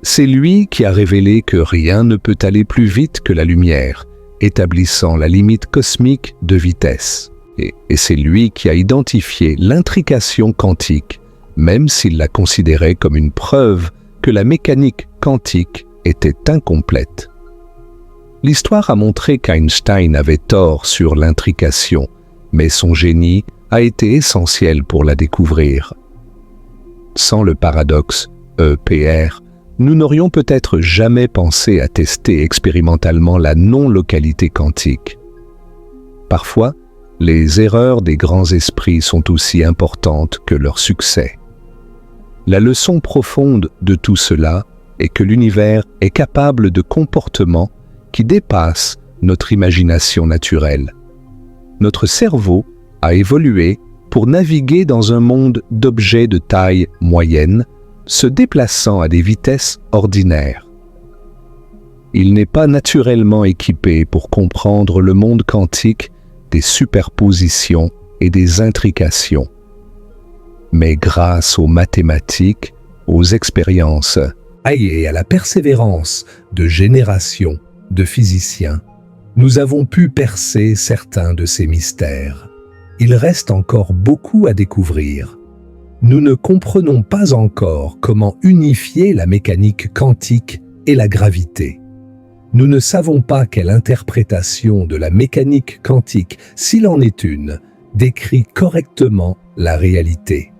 C'est lui qui a révélé que rien ne peut aller plus vite que la lumière, établissant la limite cosmique de vitesse. Et c'est lui qui a identifié l'intrication quantique, même s'il la considérait comme une preuve que la mécanique quantique était incomplète. L'histoire a montré qu'Einstein avait tort sur l'intrication, mais son génie a été essentiel pour la découvrir. Sans le paradoxe EPR, nous n'aurions peut-être jamais pensé à tester expérimentalement la non-localité quantique. Parfois, les erreurs des grands esprits sont aussi importantes que leur succès. La leçon profonde de tout cela est que l'univers est capable de comportements qui dépassent notre imagination naturelle. Notre cerveau a évolué pour naviguer dans un monde d'objets de taille moyenne, se déplaçant à des vitesses ordinaires. Il n'est pas naturellement équipé pour comprendre le monde quantique des superpositions et des intrications. Mais grâce aux mathématiques, aux expériences et à la persévérance de générations de physiciens, nous avons pu percer certains de ces mystères. Il reste encore beaucoup à découvrir. Nous ne comprenons pas encore comment unifier la mécanique quantique et la gravité. Nous ne savons pas quelle interprétation de la mécanique quantique, s'il en est une, décrit correctement la réalité.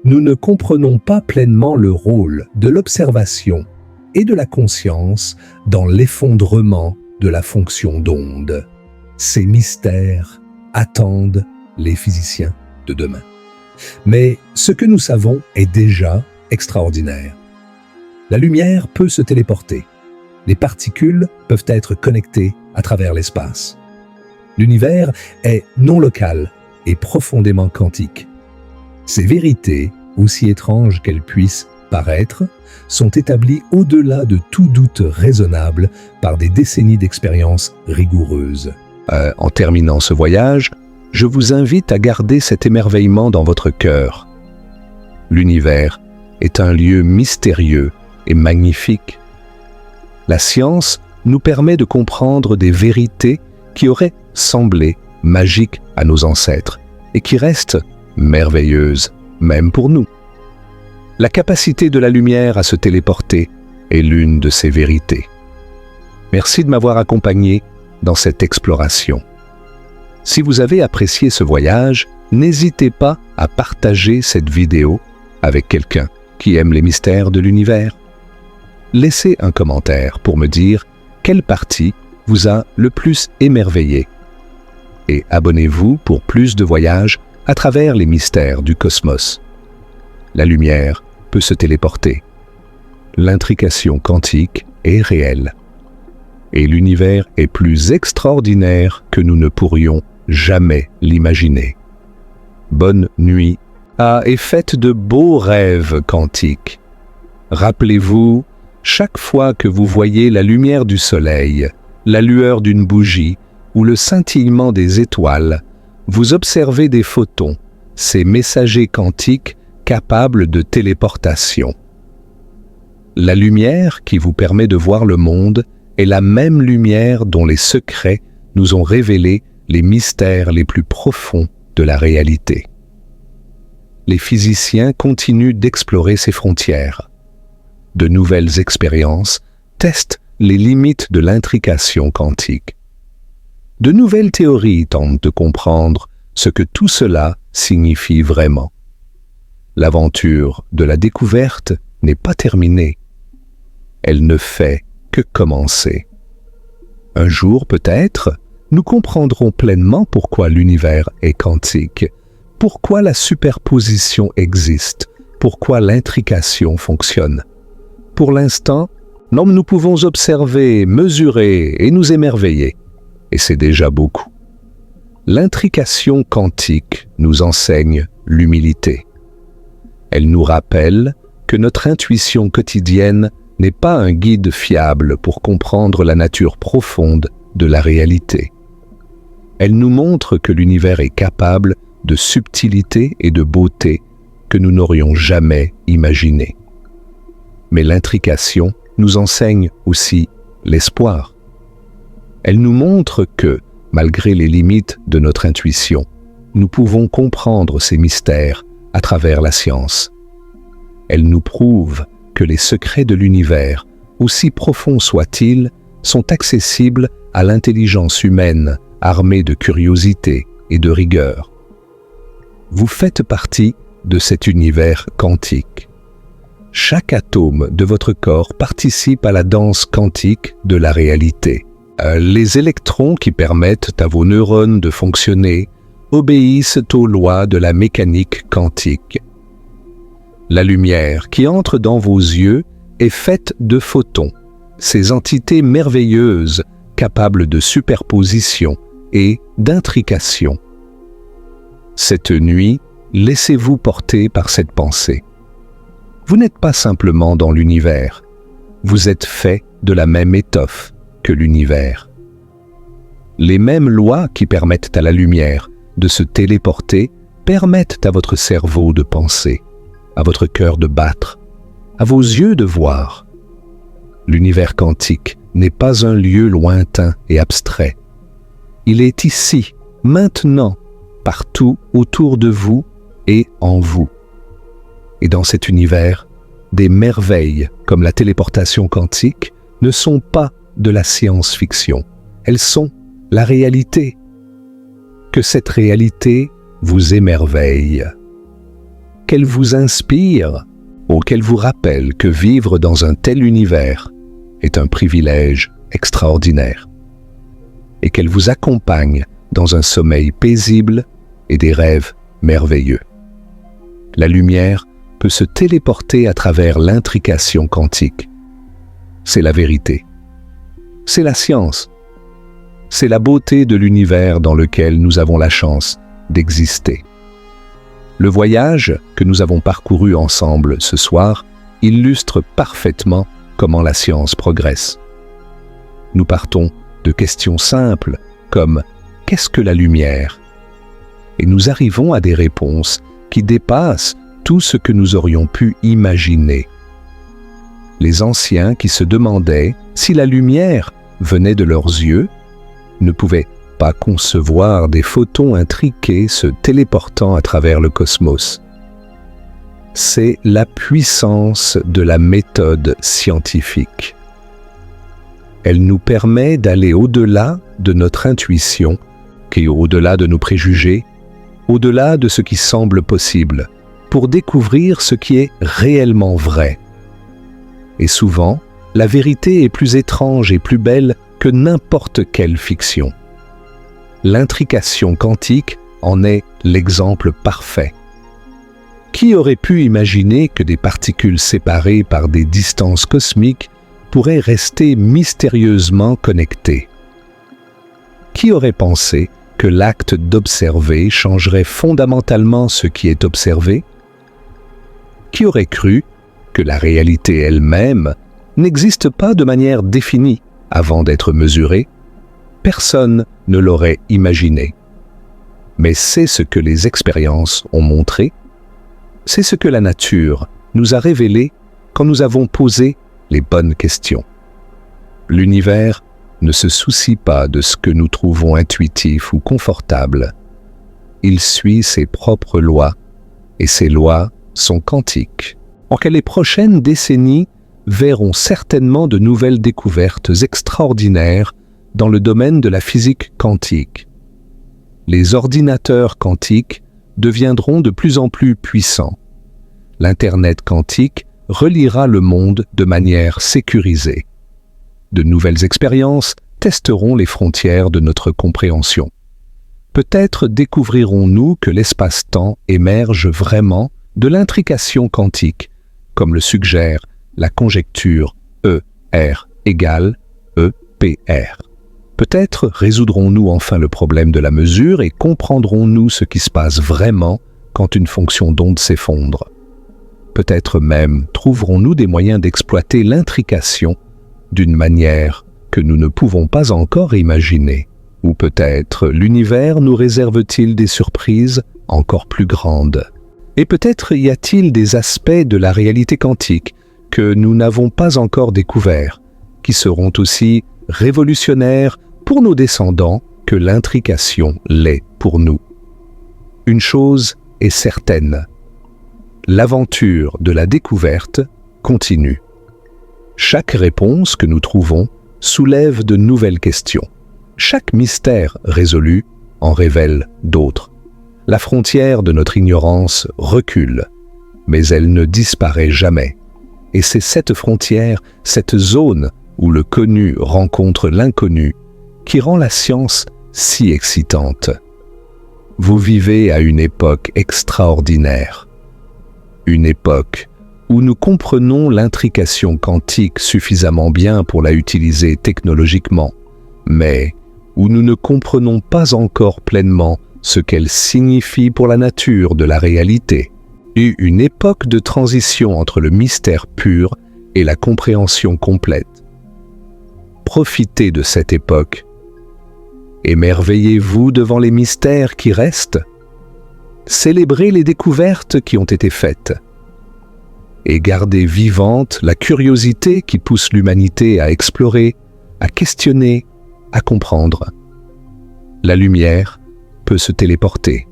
Nous ne comprenons pas pleinement le rôle de l'observation et de la conscience dans l'effondrement de la fonction d'onde. Ces mystères attendent les physiciens de demain. Mais ce que nous savons est déjà extraordinaire. La lumière peut se téléporter. Les particules peuvent être connectées à travers l'espace. L'univers est non local et profondément quantique. Ces vérités, aussi étranges qu'elles puissent paraître, sont établies au-delà de tout doute raisonnable par des décennies d'expériences rigoureuses. En terminant ce voyage, je vous invite à garder cet émerveillement dans votre cœur. L'univers est un lieu mystérieux et magnifique. La science nous permet de comprendre des vérités qui auraient semblé magiques à nos ancêtres et qui restent merveilleuses, même pour nous. La capacité de la lumière à se téléporter est l'une de ces vérités. Merci de m'avoir accompagné dans cette exploration. Si vous avez apprécié ce voyage, n'hésitez pas à partager cette vidéo avec quelqu'un qui aime les mystères de l'univers. Laissez un commentaire pour me dire quelle partie vous a le plus émerveillé. Et abonnez-vous pour plus de voyages à travers les mystères du cosmos. La lumière peut se téléporter. L'intrication quantique est réelle. Et l'univers est plus extraordinaire que nous ne pourrions jamais l'imaginer. Bonne nuit et faites de beaux rêves quantiques. Rappelez-vous, chaque fois que vous voyez la lumière du soleil, la lueur d'une bougie ou le scintillement des étoiles, vous observez des photons, ces messagers quantiques capables de téléportation. La lumière qui vous permet de voir le monde est la même lumière dont les secrets nous ont révélé les mystères les plus profonds de la réalité. Les physiciens continuent d'explorer ces frontières. De nouvelles expériences testent les limites de l'intrication quantique. De nouvelles théories tentent de comprendre ce que tout cela signifie vraiment. L'aventure de la découverte n'est pas terminée. Elle ne fait que commencer. Un jour, peut-être, nous comprendrons pleinement pourquoi l'univers est quantique, pourquoi la superposition existe, pourquoi l'intrication fonctionne. Pour l'instant, nous pouvons observer, mesurer et nous émerveiller. Et c'est déjà beaucoup. L'intrication quantique nous enseigne l'humilité. Elle nous rappelle que notre intuition quotidienne n'est pas un guide fiable pour comprendre la nature profonde de la réalité. Elle nous montre que l'univers est capable de subtilité et de beauté que nous n'aurions jamais imaginées. Mais l'intrication nous enseigne aussi l'espoir. Elle nous montre que, malgré les limites de notre intuition, nous pouvons comprendre ces mystères à travers la science. Elle nous prouve que les secrets de l'univers aussi profonds soient-ils, sont accessibles à l'intelligence humaine, armée de curiosité et de rigueur. Vous faites partie de cet univers quantique. Chaque atome de votre corps participe à la danse quantique de la réalité. Les électrons qui permettent à vos neurones de fonctionner obéissent aux lois de la mécanique quantique. La lumière qui entre dans vos yeux est faite de photons, ces entités merveilleuses capables de superposition et d'intrication. Cette nuit, laissez-vous porter par cette pensée. Vous n'êtes pas simplement dans l'univers, vous êtes fait de la même étoffe que l'univers. Les mêmes lois qui permettent à la lumière de se téléporter permettent à votre cerveau de penser, à votre cœur de battre, à vos yeux de voir. L'univers quantique n'est pas un lieu lointain et abstrait. Il est ici, maintenant, partout autour de vous et en vous. Et dans cet univers, des merveilles comme la téléportation quantique ne sont pas de la science-fiction. Elles sont la réalité. Que cette réalité vous émerveille. Qu'elle vous inspire ou qu'elle vous rappelle que vivre dans un tel univers est un privilège extraordinaire. Et qu'elle vous accompagne dans un sommeil paisible et des rêves merveilleux. La lumière peut se téléporter à travers l'intrication quantique. C'est la vérité. C'est la science. C'est la beauté de l'univers dans lequel nous avons la chance d'exister. Le voyage que nous avons parcouru ensemble ce soir illustre parfaitement comment la science progresse. Nous partons de questions simples comme « qu'est-ce que la lumière ?» et nous arrivons à des réponses qui dépassent tout ce que nous aurions pu imaginer. Les anciens qui se demandaient si la lumière venait de leurs yeux ne pouvaient pas concevoir des photons intriqués se téléportant à travers le cosmos. C'est la puissance de la méthode scientifique. Elle nous permet d'aller au-delà de notre intuition, qui est au-delà de nos préjugés, au-delà de ce qui semble possible, pour découvrir ce qui est réellement vrai. Et souvent, la vérité est plus étrange et plus belle que n'importe quelle fiction. L'intrication quantique en est l'exemple parfait. Qui aurait pu imaginer que des particules séparées par des distances cosmiques pourraient rester mystérieusement connectées? Qui aurait pensé que l'acte d'observer changerait fondamentalement ce qui est observé? Qui aurait cru que la réalité elle-même n'existe pas de manière définie avant d'être mesurée? Personne ne l'aurait imaginé. Mais c'est ce que les expériences ont montré, c'est ce que la nature nous a révélé quand nous avons posé les bonnes questions. L'univers ne se soucie pas de ce que nous trouvons intuitif ou confortable. Il suit ses propres lois, et ces lois sont quantiques. En que les prochaines décennies verront certainement de nouvelles découvertes extraordinaires dans le domaine de la physique quantique. Les ordinateurs quantiques deviendront de plus en plus puissants. L'Internet quantique reliera le monde de manière sécurisée. De nouvelles expériences testeront les frontières de notre compréhension. Peut-être découvrirons-nous que l'espace-temps émerge vraiment de l'intrication quantique, comme le suggère la conjecture E-R égale E-P-R. Peut-être résoudrons-nous enfin le problème de la mesure et comprendrons-nous ce qui se passe vraiment quand une fonction d'onde s'effondre. Peut-être même trouverons-nous des moyens d'exploiter l'intrication d'une manière que nous ne pouvons pas encore imaginer. Ou peut-être l'univers nous réserve-t-il des surprises encore plus grandes. Et peut-être y a-t-il des aspects de la réalité quantique que nous n'avons pas encore découverts, qui seront aussi révolutionnaires pour nos descendants que l'intrication l'est pour nous. Une chose est certaine, l'aventure de la découverte continue. Chaque réponse que nous trouvons soulève de nouvelles questions. Chaque mystère résolu en révèle d'autres. La frontière de notre ignorance recule, mais elle ne disparaît jamais. Et c'est cette frontière, cette zone où le connu rencontre l'inconnu, qui rend la science si excitante. Vous vivez à une époque extraordinaire. Une époque où nous comprenons l'intrication quantique suffisamment bien pour la utiliser technologiquement, mais où nous ne comprenons pas encore pleinement ce qu'elle signifie pour la nature de la réalité. Et une époque de transition entre le mystère pur et la compréhension complète. Profitez de cette époque. Émerveillez-vous devant les mystères qui restent. Célébrez les découvertes qui ont été faites. Et gardez vivante la curiosité qui pousse l'humanité à explorer, à questionner, à comprendre. La lumière peut se téléporter.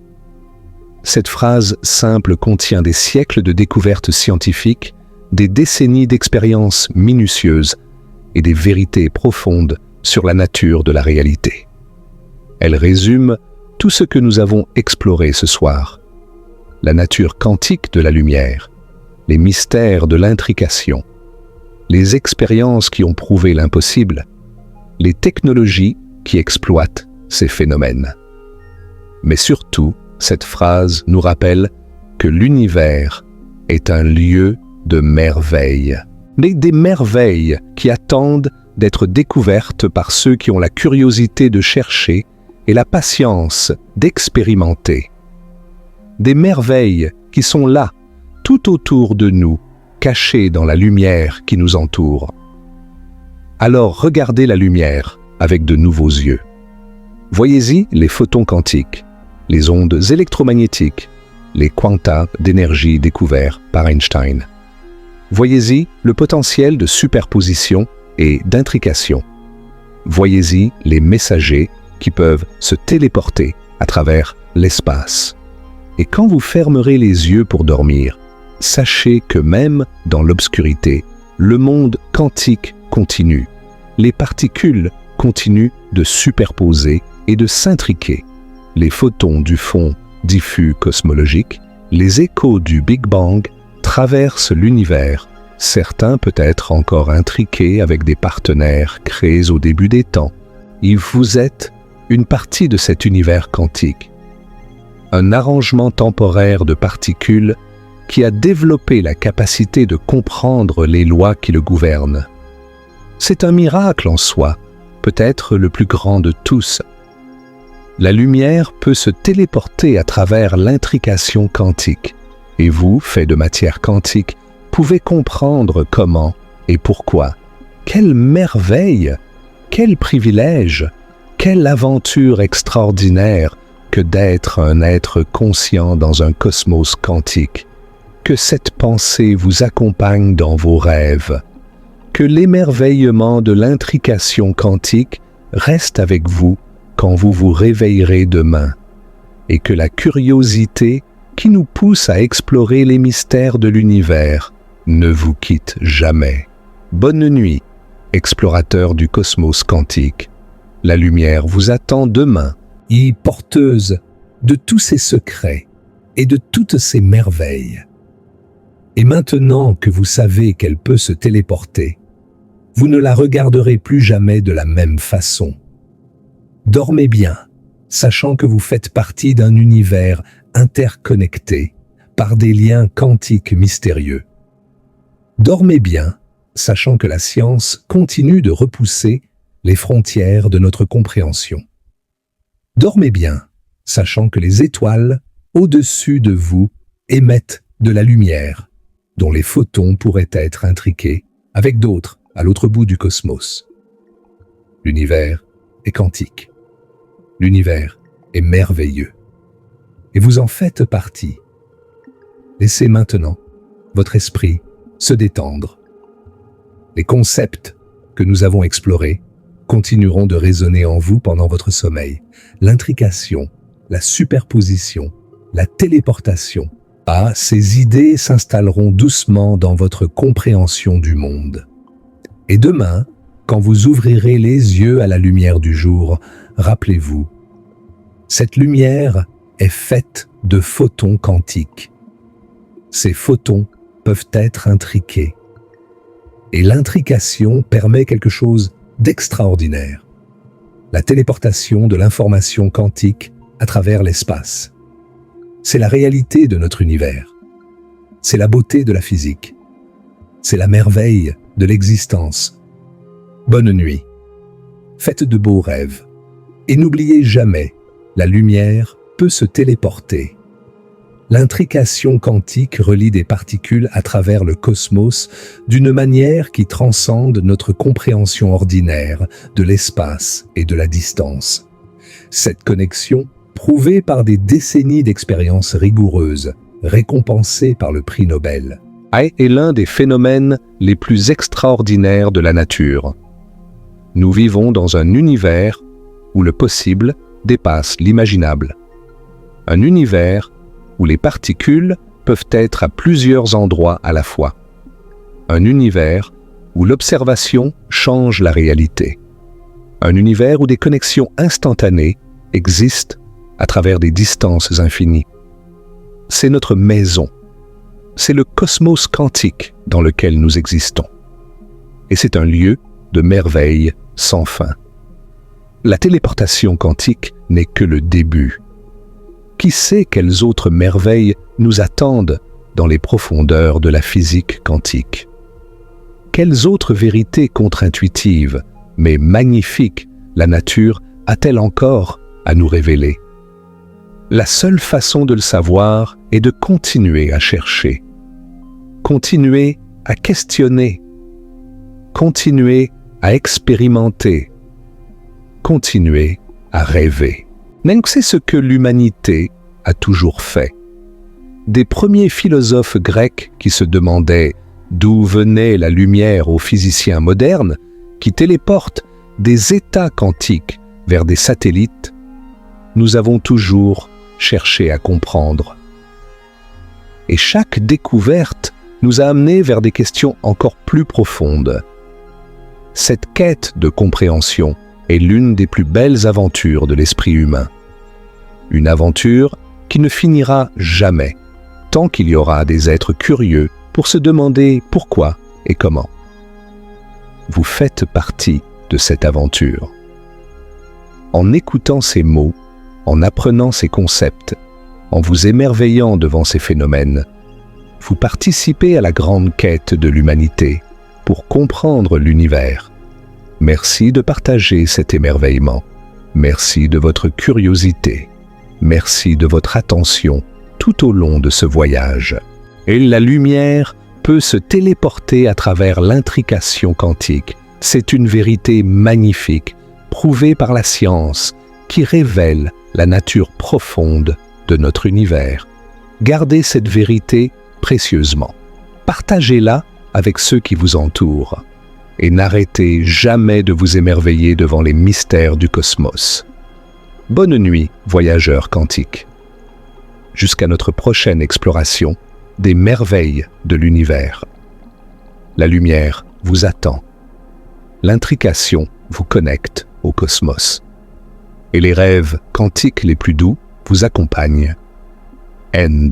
Cette phrase simple contient des siècles de découvertes scientifiques, des décennies d'expériences minutieuses et des vérités profondes sur la nature de la réalité. Elle résume tout ce que nous avons exploré ce soir. La nature quantique de la lumière, les mystères de l'intrication, les expériences qui ont prouvé l'impossible, les technologies qui exploitent ces phénomènes. Mais surtout, cette phrase nous rappelle que l'univers est un lieu de merveilles. Mais des merveilles qui attendent d'être découvertes par ceux qui ont la curiosité de chercher et la patience d'expérimenter. Des merveilles qui sont là, tout autour de nous, cachées dans la lumière qui nous entoure. Alors regardez la lumière avec de nouveaux yeux. Voyez-y les photons quantiques, les ondes électromagnétiques, les quanta d'énergie découverts par Einstein. Voyez-y le potentiel de superposition et d'intrication. Voyez-y les messagers qui peuvent se téléporter à travers l'espace. Et quand vous fermerez les yeux pour dormir, sachez que même dans l'obscurité, le monde quantique continue. Les particules continuent de superposer et de s'intriquer. Les photons du fond diffus cosmologique, les échos du Big Bang traversent l'univers, certains peut-être encore intriqués avec des partenaires créés au début des temps. Et vous êtes une partie de cet univers quantique, un arrangement temporaire de particules qui a développé la capacité de comprendre les lois qui le gouvernent. C'est un miracle en soi, peut-être le plus grand de tous. La lumière peut se téléporter à travers l'intrication quantique, et vous, fait de matière quantique, pouvez comprendre comment et pourquoi. Quelle merveille, quel privilège, quelle aventure extraordinaire que d'être un être conscient dans un cosmos quantique. Que cette pensée vous accompagne dans vos rêves. Que l'émerveillement de l'intrication quantique reste avec vous quand vous vous réveillerez demain, et que la curiosité qui nous pousse à explorer les mystères de l'univers ne vous quitte jamais. Bonne nuit, explorateur du cosmos quantique. La lumière vous attend demain, et porteuse de tous ces secrets et de toutes ces merveilles. Et maintenant que vous savez qu'elle peut se téléporter, vous ne la regarderez plus jamais de la même façon. Dormez bien, sachant que vous faites partie d'un univers interconnecté par des liens quantiques mystérieux. Dormez bien, sachant que la science continue de repousser les frontières de notre compréhension. Dormez bien, sachant que les étoiles au-dessus de vous émettent de la lumière, dont les photons pourraient être intriqués avec d'autres à l'autre bout du cosmos. L'univers est quantique. L'univers est merveilleux. Et vous en faites partie. Laissez maintenant votre esprit se détendre. Les concepts que nous avons explorés continueront de résonner en vous pendant votre sommeil. L'intrication, la superposition, la téléportation. Ces idées s'installeront doucement dans votre compréhension du monde. Et demain, quand vous ouvrirez les yeux à la lumière du jour, rappelez-vous, cette lumière est faite de photons quantiques. Ces photons peuvent être intriqués. Et l'intrication permet quelque chose d'extraordinaire. La téléportation de l'information quantique à travers l'espace. C'est la réalité de notre univers. C'est la beauté de la physique. C'est la merveille de l'existence. Bonne nuit. Faites de beaux rêves. Et n'oubliez jamais, la lumière peut se téléporter. L'intrication quantique relie des particules à travers le cosmos d'une manière qui transcende notre compréhension ordinaire de l'espace et de la distance. Cette connexion, prouvée par des décennies d'expériences rigoureuses, récompensée par le prix Nobel, est l'un des phénomènes les plus extraordinaires de la nature. Nous vivons dans un univers où le possible dépasse l'imaginable. Un univers où les particules peuvent être à plusieurs endroits à la fois. Un univers où l'observation change la réalité. Un univers où des connexions instantanées existent à travers des distances infinies. C'est notre maison. C'est le cosmos quantique dans lequel nous existons. Et c'est un lieu de merveille sans fin. La téléportation quantique n'est que le début. Qui sait quelles autres merveilles nous attendent dans les profondeurs de la physique quantique? Quelles autres vérités contre-intuitives, mais magnifiques, la nature a-t-elle encore à nous révéler? La seule façon de le savoir est de continuer à chercher, continuer à questionner, continuer à expérimenter, continuer à rêver. C'est ce que l'humanité a toujours fait. Des premiers philosophes grecs qui se demandaient d'où venait la lumière aux physiciens modernes qui téléportent des états quantiques vers des satellites, nous avons toujours cherché à comprendre. Et chaque découverte nous a amenés vers des questions encore plus profondes. Cette quête de compréhension est l'une des plus belles aventures de l'esprit humain. Une aventure qui ne finira jamais, tant qu'il y aura des êtres curieux pour se demander pourquoi et comment. Vous faites partie de cette aventure. En écoutant ces mots, en apprenant ces concepts, en vous émerveillant devant ces phénomènes, vous participez à la grande quête de l'humanité pour comprendre l'univers. Merci de partager cet émerveillement. Merci de votre curiosité. Merci de votre attention tout au long de ce voyage. Et la lumière peut se téléporter à travers l'intrication quantique. C'est une vérité magnifique, prouvée par la science, qui révèle la nature profonde de notre univers. Gardez cette vérité précieusement. Partagez-la avec ceux qui vous entourent. Et n'arrêtez jamais de vous émerveiller devant les mystères du cosmos. Bonne nuit, voyageurs quantiques. Jusqu'à notre prochaine exploration des merveilles de l'univers. La lumière vous attend. L'intrication vous connecte au cosmos. Et les rêves quantiques les plus doux vous accompagnent. End.